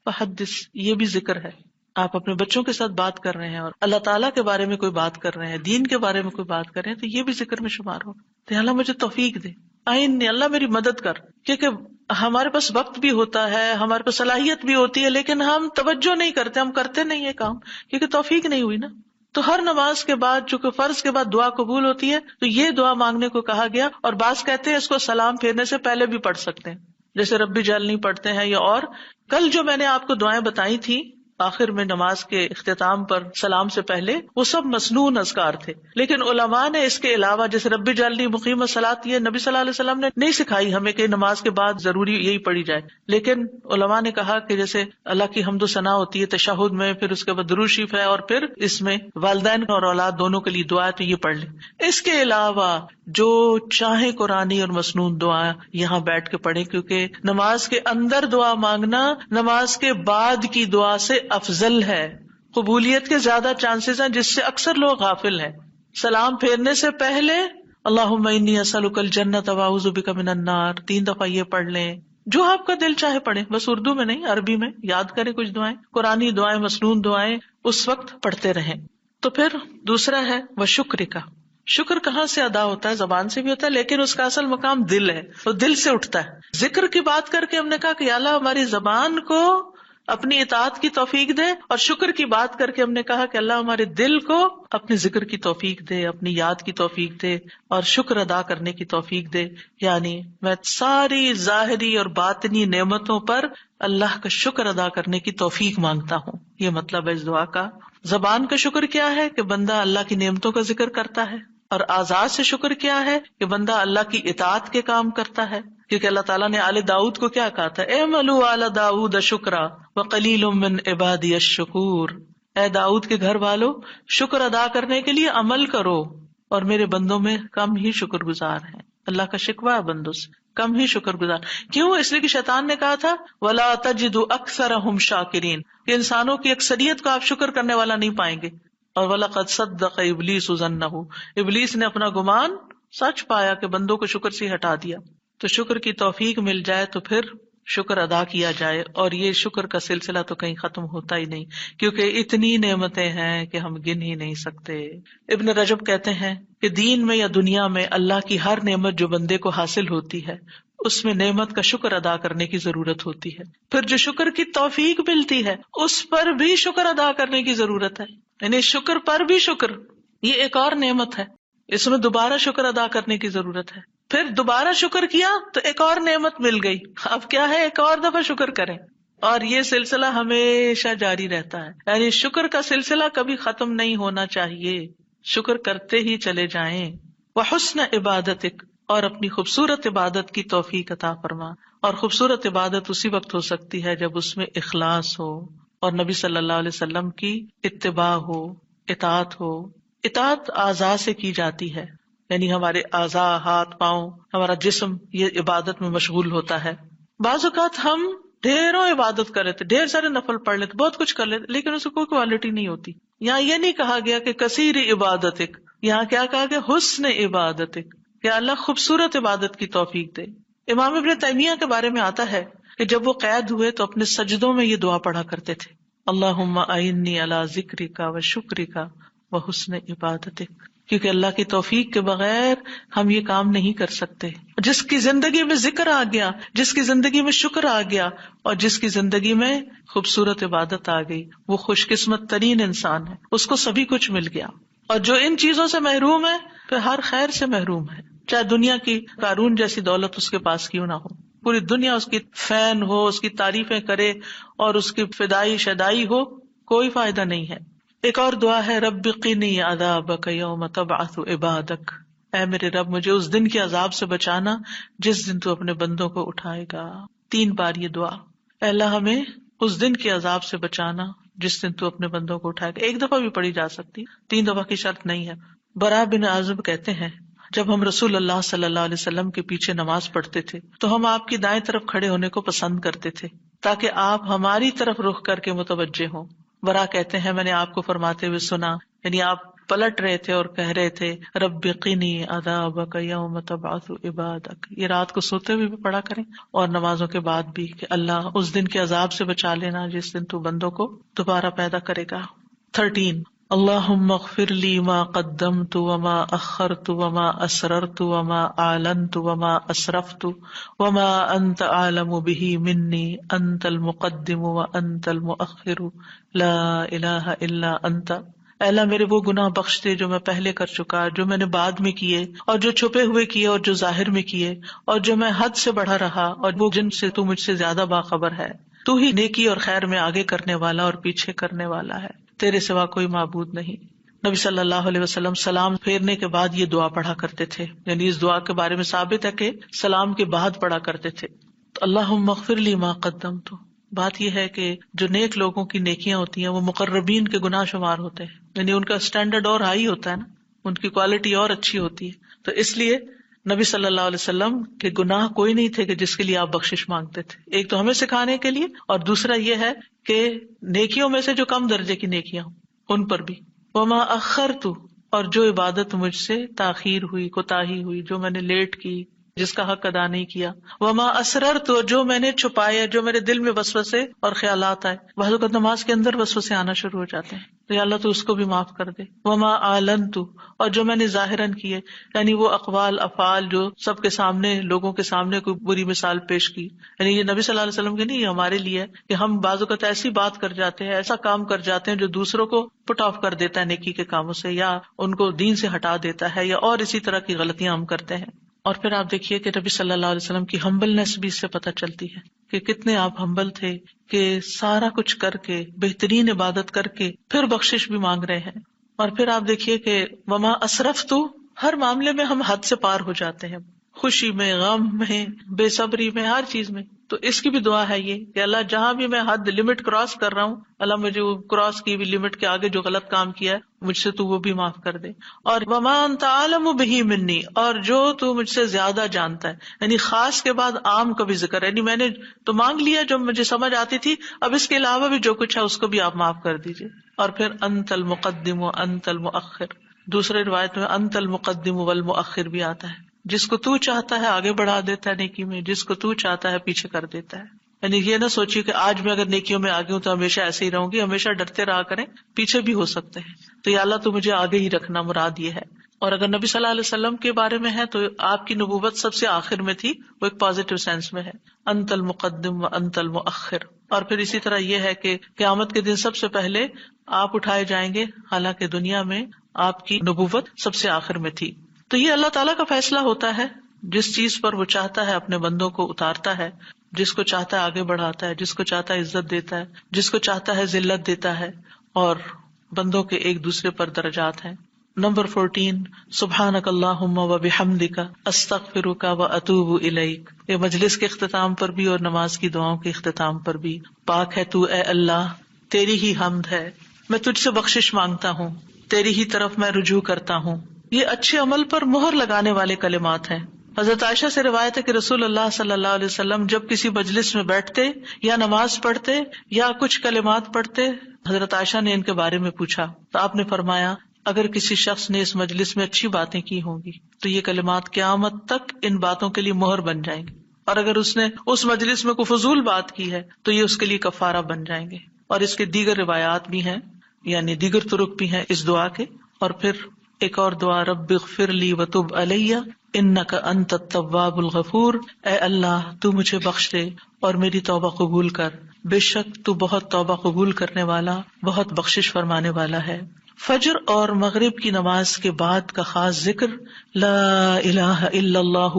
فَحَدِّثْ، یہ بھی ذکر ہے۔ آپ اپنے بچوں کے ساتھ بات کر رہے ہیں اور اللہ تعالیٰ کے بارے میں کوئی بات کر رہے ہیں، دین کے بارے میں کوئی بات کر رہے ہیں، تو یہ بھی ذکر میں شمار ہو. تو اللہ مجھے توفیق دے، اللہ میری مدد کر. کیونکہ ہمارے پاس وقت بھی ہوتا ہے، ہمارے پاس صلاحیت بھی ہوتی ہے، لیکن ہم توجہ نہیں کرتے، ہم کرتے نہیں ہے کام، کیونکہ توفیق نہیں ہوئی نا. تو ہر نماز کے بعد، چونکہ فرض کے بعد دعا قبول ہوتی ہے، تو یہ دعا مانگنے کو کہا گیا. اور بعض کہتے ہیں اس کو سلام پھیرنے سے پہلے بھی پڑھ سکتے ہیں، جیسے ربی جعلنی پڑھتے ہیں. یا اور کل جو میں نے آپ کو دعائیں بتائی تھی آخر میں نماز کے اختتام پر سلام سے پہلے، وہ سب مسنون اذکار تھے. لیکن علماء نے اس کے علاوہ جیسے رب اجعلنی مقیم الصلاۃ، یہ نبی صلی اللہ علیہ وسلم نے نہیں سکھائی ہمیں کہ نماز کے بعد ضروری یہی پڑھی جائے. لیکن علماء نے کہا کہ جیسے اللہ کی حمد و ثنا ہوتی ہے تشہد میں، پھر اس کے بعد درود شریف ہے، اور پھر اس میں والدین اور اولاد دونوں کے لیے دعا ہے، تو یہ پڑھ لیں. اس کے علاوہ جو چاہے قرآنی اور مسنون دعا یہاں بیٹھ کے پڑھیں، کیونکہ نماز کے اندر دعا مانگنا نماز کے بعد کی دعا سے افضل ہے. قبولیت کے زیادہ چانسز ہیں، جس سے اکثر لوگ غافل ہیں. سلام پھیرنے سے پہلے اللہم انی اسألک الجنۃ واعوذ بک من النار 3 دفعہ یہ پڑھ لیں. جو آپ کا دل چاہے پڑھیں، بس اردو میں نہیں، عربی میں یاد کریں کچھ دعائیں، قرآنی دعائیں، مسنون دعائیں اس وقت پڑھتے رہیں. تو پھر دوسرا ہے وشکر کا. شکر کہاں سے ادا ہوتا ہے؟ زبان سے بھی ہوتا ہے، لیکن اس کا اصل مقام دل ہے، تو دل سے اٹھتا ہے. ذکر کی بات کر کے ہم نے کہا کہ یا اللہ ہماری زبان کو اپنی اطاعت کی توفیق دے، اور شکر کی بات کر کے ہم نے کہا کہ اللہ ہمارے دل کو اپنے ذکر کی توفیق دے، اپنی یاد کی توفیق دے، اور شکر ادا کرنے کی توفیق دے. یعنی میں ساری ظاہری اور باطنی نعمتوں پر اللہ کا شکر ادا کرنے کی توفیق مانگتا ہوں. یہ مطلب ہے اس دعا کا. زبان کا شکر کیا ہے کہ بندہ اللہ کی نعمتوں کا ذکر کرتا ہے، اور اعضاء سے شکر کیا ہے کہ بندہ اللہ کی اطاعت کے کام کرتا ہے. کیونکہ اللہ تعالیٰ نے آل داؤد کو کیا کہا تھا؟ اعملوا آل داؤد شکرا وقلیل من عبادی الشکور. اے داؤد کے گھر والو، شکر ادا کرنے کے لیے عمل کرو، اور میرے بندوں میں کم ہی شکر گزار ہیں. اللہ کا شکوہ ہے بندوں سے، کم ہی شکر گزار. کیوں؟ اس لیے کہ شیطان نے کہا تھا وَلَا تَجِدُ أَكْثَرَهُمْ شَاكِرِينَ، کہ انسانوں کی اکثریت کو آپ شکر کرنے والا نہیں پائیں گے. اور وَلَقَدْ صَدَّقَ إِبْلِيسُ ظَنَّهُ، ابلیس نے اپنا گمان سچ پایا کہ بندوں کو شکر سے ہٹا دیا. تو شکر کی توفیق مل جائے تو پھر شکر ادا کیا جائے. اور یہ شکر کا سلسلہ تو کہیں ختم ہوتا ہی نہیں، کیونکہ اتنی نعمتیں ہیں کہ ہم گن ہی نہیں سکتے. ابن رجب کہتے ہیں کہ دین میں یا دنیا میں اللہ کی ہر نعمت جو بندے کو حاصل ہوتی ہے، اس میں نعمت کا شکر ادا کرنے کی ضرورت ہوتی ہے. پھر جو شکر کی توفیق ملتی ہے اس پر بھی شکر ادا کرنے کی ضرورت ہے. یعنی شکر پر بھی شکر، یہ ایک اور نعمت ہے، اس میں دوبارہ شکر ادا کرنے کی ضرورت ہے. پھر دوبارہ شکر کیا تو ایک اور نعمت مل گئی، اب کیا ہے؟ ایک اور دفعہ شکر کریں. اور یہ سلسلہ ہمیشہ جاری رہتا ہے، یعنی شکر کا سلسلہ کبھی ختم نہیں ہونا چاہیے، شکر کرتے ہی چلے جائیں. وحسن عبادتک، اور اپنی خوبصورت عبادت کی توفیق عطا فرما. اور خوبصورت عبادت اسی وقت ہو سکتی ہے جب اس میں اخلاص ہو، اور نبی صلی اللہ علیہ وسلم کی اتباع ہو، اطاعت ہو. اطاعت اعضاء سے کی جاتی ہے، یعنی ہمارے اعضاء، ہاتھ پاؤں، ہمارا جسم یہ عبادت میں مشغول ہوتا ہے. بعض اوقات ہم ڈھیروں عبادت کر لیتے، ڈھیر سارے نفل پڑھ لیتے، بہت کچھ کر لیتے، لیکن اس کو کوئی کوالٹی نہیں ہوتی. یہاں یہ نہیں کہا گیا کہ کثیر عبادتک، یہاں کیا کہا گیا؟ حسن عبادتک، کہ اللہ خوبصورت عبادت کی توفیق دے. امام ابن تیمیہ کے بارے میں آتا ہے کہ جب وہ قید ہوئے تو اپنے سجدوں میں یہ دعا پڑھا کرتے تھے، اللہم اعنی علی ذکرک و شکرک و حسن عبادتک. کیونکہ اللہ کی توفیق کے بغیر ہم یہ کام نہیں کر سکتے. جس کی زندگی میں ذکر آ گیا، جس کی زندگی میں شکر آ گیا، اور جس کی زندگی میں خوبصورت عبادت آ گئی، وہ خوش قسمت ترین انسان ہے، اس کو سبھی کچھ مل گیا. اور جو ان چیزوں سے محروم ہے پھر ہر خیر سے محروم ہے، چاہے دنیا کی قارون جیسی دولت اس کے پاس کیوں نہ ہو، پوری دنیا اس کی فین ہو، اس کی تعریفیں کرے اور اس کی فدائی شدائی ہو، کوئی فائدہ نہیں ہے. ایک اور دعا ہے رب قنی عذابک یوم تبعث عبادک، اے میرے رب مجھے اس دن کے عذاب سے بچانا جس دن تو اپنے بندوں کو اٹھائے گا. 3 بار یہ دعا، اے اللہ ہمیں اس دن کے عذاب سے بچانا جس دن تو اپنے بندوں کو اٹھائے گا. 1 دفعہ بھی پڑھی جا سکتی، 3 دفعہ کی شرط نہیں ہے. برا بن عازب کہتے ہیں جب ہم رسول اللہ صلی اللہ علیہ وسلم کے پیچھے نماز پڑھتے تھے تو ہم آپ کی دائیں طرف کھڑے ہونے کو پسند کرتے تھے تاکہ آپ ہماری طرف رخ کر کے متوجہ ہوں. برا کہتے ہیں میں نے آپ کو فرماتے ہوئے سنا، یعنی آپ پلٹ رہے تھے اور کہہ رہے تھے رب قنی عذابک یوم تبعث عبادک. یہ رات کو سوتے ہوئے بھی پڑھا کریں اور نمازوں کے بعد بھی کہ اللہ اس دن کے عذاب سے بچا لینا جس دن تو بندوں کو دوبارہ پیدا کرے گا. 13 اللہم اغفر لی ما قدمت وما اخرت وما اسررت وما اعلنت وما اسرفت وما انت اعلم به منی انت المقدم وانت المؤخر لا الہ الا انت. اے اللہ میرے وہ گناہ بخش دے جو میں پہلے کر چکا، جو میں نے بعد میں کیے، اور جو چھپے ہوئے کیے اور جو ظاہر میں کیے، اور جو میں حد سے بڑھا رہا اور وہ جن سے تو مجھ سے زیادہ باخبر ہے. تو ہی نیکی اور خیر میں آگے کرنے والا اور پیچھے کرنے والا ہے، تیرے سوا کوئی معبود نہیں. نبی صلی اللہ علیہ وسلم سلام پھیرنے کے بعد یہ دعا پڑھا کرتے تھے، یعنی اس دعا کے بارے میں ثابت ہے کہ سلام کے بعد پڑھا کرتے تھے. تو اللہم اغفر لی ما قدمت. بات یہ ہے کہ جو نیک لوگوں کی نیکیاں ہوتی ہیں وہ مقربین کے گناہ شمار ہوتے ہیں، یعنی ان کا اسٹینڈرڈ اور ہائی ہوتا ہے نا، ان کی کوالٹی اور اچھی ہوتی ہے. تو اس لیے نبی صلی اللہ علیہ وسلم کے گناہ کوئی نہیں تھے کہ جس کے لیے آپ بخشش مانگتے تھے. ایک تو ہمیں سکھانے کے لیے، اور دوسرا یہ ہے کہ نیکیوں میں سے جو کم درجے کی نیکیاں ہوں ان پر بھی. وما اخرت، اور جو عبادت مجھ سے تاخیر ہوئی، کوتاہی ہوئی، جو میں نے لیٹ کی، جس کا حق ادا نہیں کیا. وما اسررت، جو میں نے چھپایا، جو میرے دل میں وسوسے اور خیالات آئے. بعض اوقات نماز کے اندر وسوسے آنا شروع ہو جاتے ہیں، تو یا اللہ تو اس کو بھی معاف کر دے. وما اعلنت، اور جو میں نے ظاہراً کیے، یعنی وہ اقوال افعال جو سب کے سامنے، لوگوں کے سامنے کوئی بری مثال پیش کی. یعنی یہ نبی صلی اللہ علیہ وسلم کے نہیں، یہ ہمارے لیے ہے کہ ہم بعض اوقات ایسی بات کر جاتے ہیں، ایسا کام کر جاتے ہیں جو دوسروں کو پٹ آف کر دیتا ہے نیکی کے کاموں سے، یا ان کو دین سے ہٹا دیتا ہے، یا اور اسی طرح کی غلطیاں ہم کرتے ہیں. اور پھر آپ دیکھیے کہ نبی صلی اللہ علیہ وسلم کی ہمبلنس بھی اس سے پتہ چلتی ہے کہ کتنے آپ ہمبل تھے، کہ سارا کچھ کر کے، بہترین عبادت کر کے پھر بخشش بھی مانگ رہے ہیں. اور پھر آپ دیکھیے کہ وما اسرفت، ہر معاملے میں ہم حد سے پار ہو جاتے ہیں، خوشی میں، غم میں، بے صبری میں، ہر چیز میں. تو اس کی بھی دعا ہے یہ کہ اللہ جہاں بھی میں حد لمٹ کراس کر رہا ہوں، اللہ مجھے وہ کراس کی بھی لمٹ کے آگے جو غلط کام کیا ہے مجھ سے تو وہ بھی معاف کر دے. اور وما انت عالم بہ منی، اور جو تو مجھ سے زیادہ جانتا ہے. یعنی خاص کے بعد عام کا بھی ذکر ہے، یعنی میں نے تو مانگ لیا جو مجھے سمجھ آتی تھی، اب اس کے علاوہ بھی جو کچھ ہے اس کو بھی آپ معاف کر دیجیے. اور پھر انت المقدم و انت المؤخر. دوسرے روایت میں انت المقدم والمؤخر بھی آتا ہے، جس کو تو چاہتا ہے آگے بڑھا دیتا ہے نیکی میں، جس کو تو چاہتا ہے پیچھے کر دیتا ہے. یعنی یہ نہ سوچیے کہ آج میں اگر نیکیوں میں آگے ہوں تو ہمیشہ ایسے ہی رہوں گی، ہمیشہ ڈرتے رہا کریں، پیچھے بھی ہو سکتے ہیں. تو یا اللہ تو مجھے آگے ہی رکھنا، مراد یہ ہے. اور اگر نبی صلی اللہ علیہ وسلم کے بارے میں ہے تو آپ کی نبوت سب سے آخر میں تھی، وہ ایک پازیٹو سینس میں ہے، انت المقدم و انت المؤخر. اور پھر اسی طرح یہ ہے کہ قیامت کے دن سب سے پہلے آپ اٹھائے جائیں گے، حالانکہ دنیا میں آپ کی نبوت سب سے آخر میں تھی. تو یہ اللہ تعالیٰ کا فیصلہ ہوتا ہے، جس چیز پر وہ چاہتا ہے اپنے بندوں کو اتارتا ہے، جس کو چاہتا ہے آگے بڑھاتا ہے، جس کو چاہتا ہے عزت دیتا ہے، جس کو چاہتا ہے ذلت دیتا ہے. اور بندوں کے ایک دوسرے پر درجات ہیں. نمبر 14 سبحانک اللہم و بحمدک استغفرک و اتوب الیک. یہ مجلس کے اختتام پر بھی اور نماز کی دعاؤں کے اختتام پر بھی. پاک ہے تو اے اللہ، تیری ہی حمد ہے، میں تجھ سے بخشش مانگتا ہوں، تیری ہی طرف میں رجوع کرتا ہوں. یہ اچھے عمل پر مہر لگانے والے کلمات ہیں. حضرت عائشہ سے روایت ہے کہ رسول اللہ صلی اللہ علیہ وسلم جب کسی مجلس میں بیٹھتے یا نماز پڑھتے یا کچھ کلمات پڑھتے، حضرت عائشہ نے ان کے بارے میں پوچھا تو آپ نے فرمایا اگر کسی شخص نے اس مجلس میں اچھی باتیں کی ہوں گی تو یہ کلمات قیامت تک ان باتوں کے لیے مہر بن جائیں گے، اور اگر اس نے اس مجلس میں کوئی فضول بات کی ہے تو یہ اس کے لیے کفارہ بن جائیں گے. اور اس کے دیگر روایات بھی ہیں، یعنی دیگر طرق بھی ہیں اس دعا کے. اور پھر ایک اور دعا، رب اغفر لی وتب علی انک انت التواب الغفور. اے اللہ تو مجھے بخش دے اور میری توبہ قبول کر، بے شک تو بہت توبہ قبول کرنے والا، بہت بخشش فرمانے والا ہے. فجر اور مغرب کی نماز کے بعد کا خاص ذکر لا الہ الا اللہ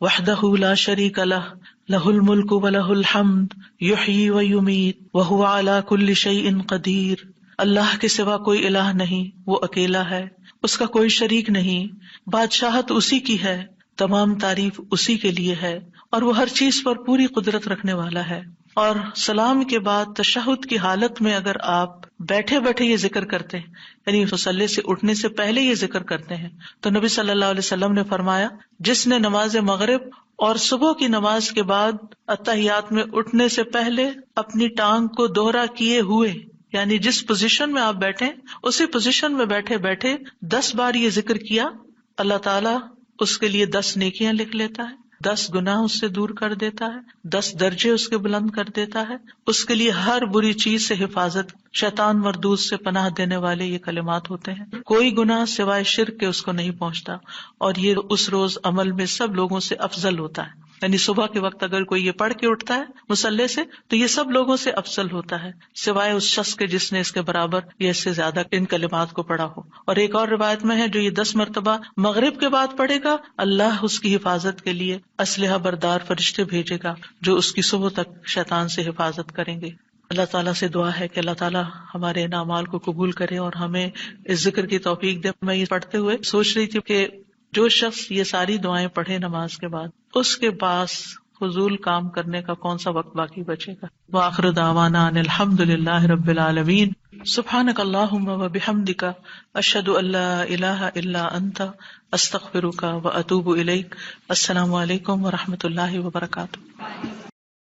وحدہ لا شریک لہ لہ الملک ولہ الحمد یحیی ویمیت وہو علی کل شیء قدیر. اللہ کے سوا کوئی الہ نہیں، وہ اکیلا ہے، اس کا کوئی شریک نہیں، بادشاہت اسی کی ہے، تمام تعریف اسی کے لیے ہے، اور وہ ہر چیز پر پوری قدرت رکھنے والا ہے. اور سلام کے بعد تشہد کی حالت میں اگر آپ بیٹھے بیٹھے یہ ذکر کرتے ہیں، یعنی مصلی سے اٹھنے سے پہلے یہ ذکر کرتے ہیں، تو نبی صلی اللہ علیہ وسلم نے فرمایا جس نے نماز مغرب اور صبح کی نماز کے بعد اتحیات میں اٹھنے سے پہلے اپنی ٹانگ کو دوہرا کیے ہوئے یعنی جس پوزیشن میں آپ بیٹھے اسی پوزیشن میں بیٹھے بیٹھے 10 بار یہ ذکر کیا، اللہ تعالیٰ اس کے لیے 10 نیکیاں لکھ لیتا ہے، 10 گناہ اس سے دور کر دیتا ہے، 10 درجے اس کے بلند کر دیتا ہے، اس کے لیے ہر بری چیز سے حفاظت، شیطان مردود سے پناہ دینے والے یہ کلمات ہوتے ہیں۔ کوئی گناہ سوائے شرک کے اس کو نہیں پہنچتا، اور یہ اس روز عمل میں سب لوگوں سے افضل ہوتا ہے۔ یعنی صبح کے وقت اگر کوئی یہ پڑھ کے اٹھتا ہے مصلی سے تو یہ سب لوگوں سے افضل ہوتا ہے، سوائے اس شخص کے جس نے اس کے برابر یا اس سے زیادہ ان کلمات کو پڑھا ہو۔ اور ایک اور روایت میں ہے جو یہ 10 مرتبہ مغرب کے بعد پڑھے گا، اللہ اس کی حفاظت کے لیے اسلحہ بردار فرشتے بھیجے گا جو اس کی صبح تک شیطان سے حفاظت کریں گے۔ اللہ تعالیٰ سے دعا ہے کہ اللہ تعالیٰ ہمارے ان اعمال کو قبول کرے اور ہمیں اس ذکر کی توفیق دے۔ میں یہ پڑھتے ہوئے سوچ رہی تھی کہ جو شخص یہ ساری دعائیں پڑھے نماز کے بعد، اس کے پاس فضول کام کرنے کا کون سا وقت باقی بچے گا۔ وآخر دعوانا ان الحمد للہ رب العالمین۔ سبحانک اللہم وبحمدک، اشہد ان لا الہ الا انت، استغفرک واتوب الیک۔ السلام علیکم ورحمۃ اللہ وبرکاتہ۔